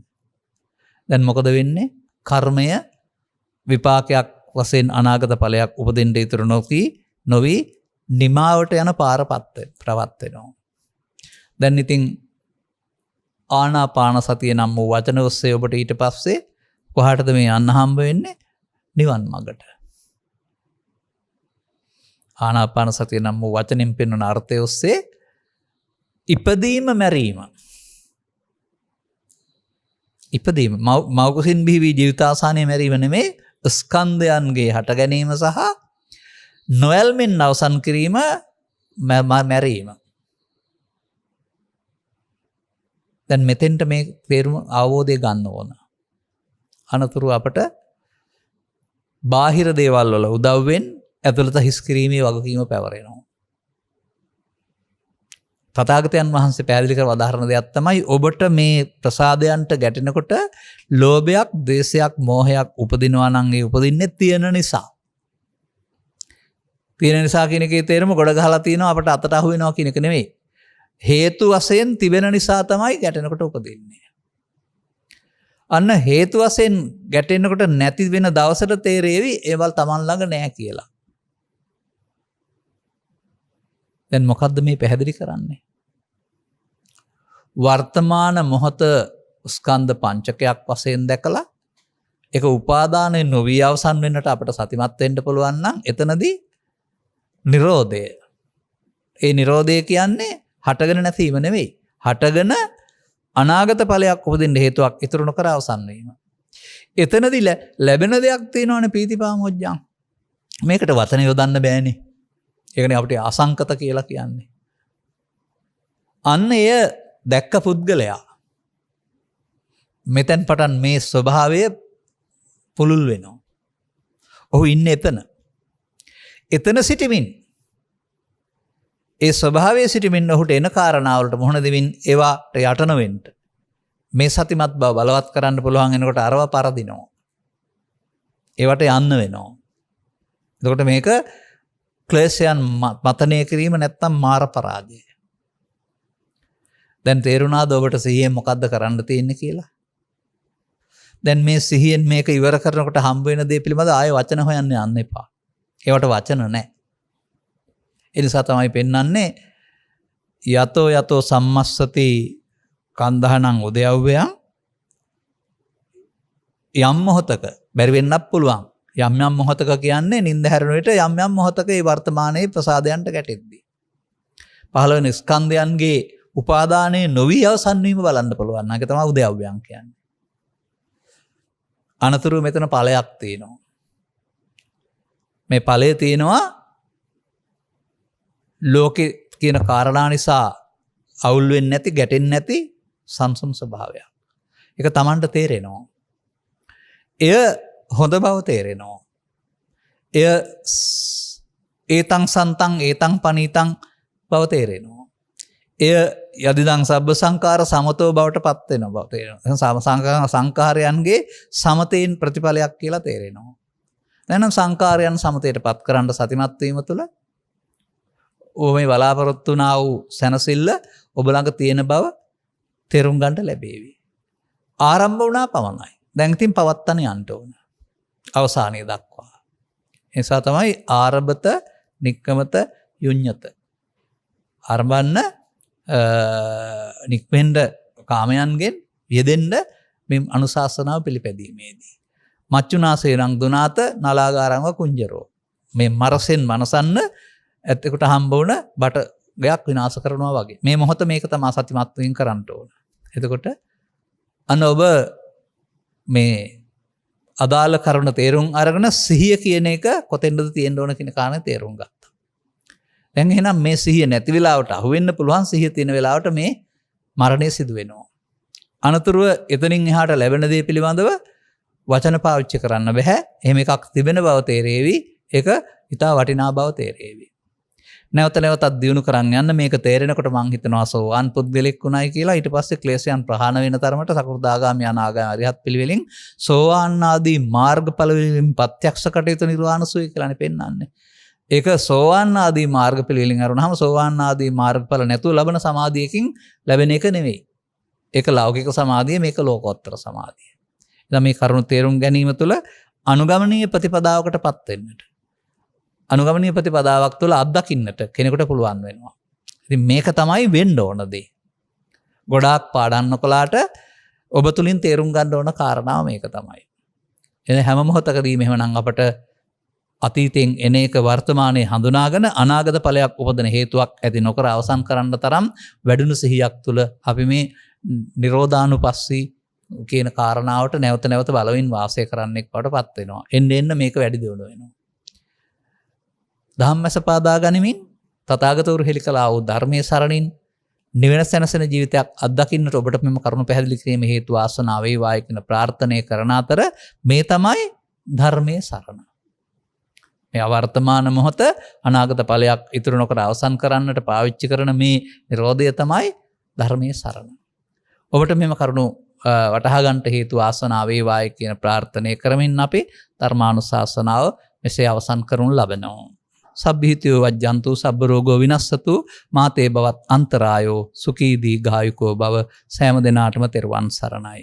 දැන් මොකද වෙන්නේ? කර්මය විපාකයක් වශයෙන් අනාගත ඵලයක් උපදින්න ඉතුරු නොවි නිමාවට යන පාරපත් ප්‍රවත් වෙනවා. දැන් ඉතින් ආනාපාන සතිය නම් වූ වචන ඔස්සේ ඔබට ඊට පස්සේ කොහාටද මේ යන්න හම්බ වෙන්නේ? නිවන් මඟට. ආනාපාන සතිය නම් වූ වචනෙන් පෙන්වන අර්ථය ඔස්සේ ඉපදීම මැරීම. ඉපදීම මවකුසින් බිහි ජීවිතාසානයේ මැරීම නෙමෙයි, ස්කන්ධයන්ගේ හට ගැනීම සහ නොයල්මෙන් අවසන් කිරීම මැරීම. දැන් මෙතෙන්ට මේ තේරුම අවබෝධය ගන්න ඕන. අනතුරු අපට බාහිර දේවල් වල උදව්වෙන් ඇතුළත හිස් කිරීමේ වගකීම පැවරෙනවා. තථාගතයන් වහන්සේ පැහැදිලි කර වදාහරන දෙයක් තමයි ඔබට මේ ප්‍රසාදයන්ට ගැටෙනකොට ලෝභයක්, ද්වේෂයක්, මෝහයක් උපදිනවා නම් ඒ උපදින්නේ තියෙන නිසා. තියෙන නිසා කියන එකේ තේරුම ගොඩ ගහලා තියෙනවා අපට අතට අහු වෙනවා කියන එක නෙමෙයි. හේතු වශයෙන් තිබෙන නිසා තමයි ගැටෙනකොට උපදින්නේ. අන්න හේතු වශයෙන් ගැටෙනකොට නැති වෙන දවසට තේරෙවි ඒවල් Taman ළඟ නැහැ කියලා. දැන් මොකද්ද මේ පැහැදිලි කරන්නේ? වර්තමාන මොහොත ස්කන්ධ පංචකයක් වශයෙන් දැකලා ඒක උපාදානයේ නොවි අවසන් වෙන්නට අපිට සතිමත් වෙන්න පුළුවන් නම් එතනදී නිරෝධය. ඒ නිරෝධය කියන්නේ හටගෙන නැතිව නෙවෙයි. හටගෙන අනාගත ඵලයක් උපදින්න හේතුවක් ඉතුරු නොකර අවසන් වීම. එතනදී ලැබෙන දෙයක් තියෙනවනේ පීතිපාමොජ්ජං. මේකට වචන යොදන්න බෑනේ. ඒකනේ අපිට අසංකත කියලා කියන්නේ. අන්න එය දැක්ක පුද්ගලයා මෙතෙන් පටන් මේ ස්වභාවය පුළුල් වෙනවා. ඔහු ඉන්නේ එතන. එතන සිටමින් ඒ ස්වභාවයේ සිටමින් ඔහුට එන කාරණාවලට මුහුණ දෙමින් ඒවාට යට නොවෙන්න මේ සතිමත් බව බලවත් කරන්න පුළුවන් වෙනකොට අරව පරදිනවා. ඒවට යන්න වෙනවා. එතකොට මේක ක්ලේශයන් මතනය කිරීම නැත්තම් මාර පරාජය. දැන් තේරුණාද ඔබට සිහියෙන් මොකද්ද කරන්න තියෙන්නේ කියලා? දැන් මේ සිහියෙන් මේක ඉවර කරනකොට හම්බ වෙන දේ පිළිබඳ ආයෙ වචන හොයන්න යන්න එපා. ඒවට වචන නැහැ. ඒ නිසා තමයි පෙන්වන්නේ යතෝ සම්මස්සති කන්දහනං උදයව්වයන් යම් මොහතක බැරි වෙන්නත් පුළුවන්. යම් මොහතක කියන්නේ නිින්ද හැරෙන විට යම් මොහතක ඒ වර්තමානයේ ප්‍රසාදයන්ට ගැටෙද්දී. පහළ වෙන ස්කන්ධයන්ගේ උපාදානයේ නොවි අවසන් වීම බලන්න පුළුවන්. ඒක තමයි උදයව්වයන් කියන්නේ. අනතුරු මෙතන ඵලයක් තියෙනවා. මේ ඵලය තියෙනවා ලෝකේ කියන කාරණා නිසා අවුල් වෙන්නේ නැති, ගැටෙන්නේ නැති සංසුන් ස්වභාවයක්. ඒක Tamanට තේරෙනවා. එය හොඳ බව තේරෙනවා. එය ඒතං සන්තං ඒතං පනීතං බව තේරෙනවා. එය යදිදං සබ්බ සංකාර සමතෝ බවට පත් වෙන බව තේරෙනවා. සංකාරයන්ගේ සමතේන් ප්‍රතිඵලයක් කියලා තේරෙනවා. එහෙනම් සංකාරයන් සමතේට පත් කරන්න සතිමත් වීම තුළ ඔබ මේ බලාපොරොත්තු වුණා වූ සැනසෙල්ල ඔබ ළඟ තියෙන බව තේරුම් ගන්න ලැබේවි. ආරම්භ වුණා පමණයි. දැන් ඉතින් පවත්තන යන්න ඕන. අවසානයේ දක්වා. ඒ නිසා තමයි ආරබත, නික්කමත, යුඤ්ඤත. ආරම්භන්න නික්මෙන්න කාමයන්ගෙන් යෙදෙන්න මේ අනුශාසනාව පිළිපැදීමේදී. මච්චුනාසේනං දුනාත නලාගාරංව කුංජරෝ. මේ මරසෙන් මනසන්න ඇත්තෙකුට හම්බ වුණ බට ගයක් විනාශ කරනවා වගේ. මේ මොහොත මේක තමයි සතිමත් වීම කරන්න ඕන. එතකොට අන්න ඔබ මේ අදාළ කරුණ තේරුම් අරගෙන සිහිය කියන එක කොතෙන්ද තියෙන්න ඕන කියන කාරණේ තේරුම් ගත්තා. දැන් එහෙනම් මේ සිහිය නැති වෙලාවට අහු වෙන්න පුළුවන්, සිහිය තියෙන වෙලාවට මේ මරණය සිදු වෙනවා. අනතුරුව එතනින් එහාට ලැබෙන දේ පිළිබඳව වචන පාවිච්චි කරන්න බෑ. එහෙම එකක් තිබෙන බව තේරෙවි. ඒක ඉතා වටිනා බව තේරෙවි. නැවත නැවතත් දියුණු කරන් යන්න මේක තේරෙනකොට මං හිතනවා සෝවාන් පුද්ගලෙක් වුණයි කියලා. ඊට පස්සේ ක්ලේශයන් ප්‍රහාණය වෙන තරමට සකෘදාගාමි අනාගාමි අරිහත් පිළිවෙලින් සෝවාන් ආදී මාර්ගඵල වලින් ප්‍රත්‍යක්ෂ කටයුතු නිර්වාණ සුවය කියලානේ පෙන්වන්නේ. ඒක සෝවාන් ආදී මාර්ග පිළිවෙලින් අරුණාම සෝවාන් ආදී මාර්ගඵල නැතුව ලබන සමාධියකින් ලැබෙන එක නෙවෙයි. ඒක ලෞකික සමාධිය, මේක ලෝකෝත්තර සමාධිය. දැන් මේ කරුණු තේරුම් ගැනීම තුළ අනුගමනීය ප්‍රතිපදාවකටපත් වෙන්නට, අනුගමනීය ප්‍රතිපදාවක් තුළ අත්දකින්නට කෙනෙකුට පුළුවන් වෙනවා. ඉතින් මේක තමයි වෙන්න ඕන දේ. ගොඩාක් පාඩම් නොකලාට ඔබ තුලින් තේරුම් ගන්න ඕන කාරණාව මේක තමයි. එන හැම මොහොතකදීම එහෙමනම් අපට අතීතයෙන් එන එක වර්තමානයේ හඳුනාගෙන අනාගත ඵලයක් උපදින හේතුවක් ඇති නොකර අවසන් කරන්න තරම් වැඩුණු සිහියක් තුළ අපි මේ නිරෝධානුපස්සී කියන කාරණාවට නැවත නැවත බලමින් වාසය කරන්නෙක් බවට පත් වෙනවා. එන්න එන්න මේක වැඩි දියුණු වෙනවා. ධම්මස පාදා ගනිමින් තථාගතවරු හෙළි කළා වූ ධර්මයේ සරණින් නිවන සැනසෙන ජීවිතයක් අත්දකින්නට ඔබට මෙම කරුණ පැහැදිලි කිරීම හේතු වාසනාව වේවායි කියන ප්‍රාර්ථනා කරන අතර මේ තමයි ධර්මයේ සරණ. මේ අවර්තමාන මොහොත අනාගත ඵලයක් ඉතුරු නොකර අවසන් කරන්නට පාවිච්චි කරන මේ නිරෝධය තමයි ධර්මයේ සරණ. ඔබට මෙම කරුණ වටහා ගන්නට හේතු වාසනාව වේවායි කියන ප්‍රාර්ථනා කරමින් අපි ධර්මානුශාසනාව මෙසේ අවසන් කරනු ලබනවා. සබ්බීතියෝ වජ්ජන්තු සබ්බ රෝගෝ විනස්සතු මාතේ බවත් අන්තරායෝ සුඛී දීඝායුකෝ භව. සෑම දිනාටම තෙරුවන් සරණයි.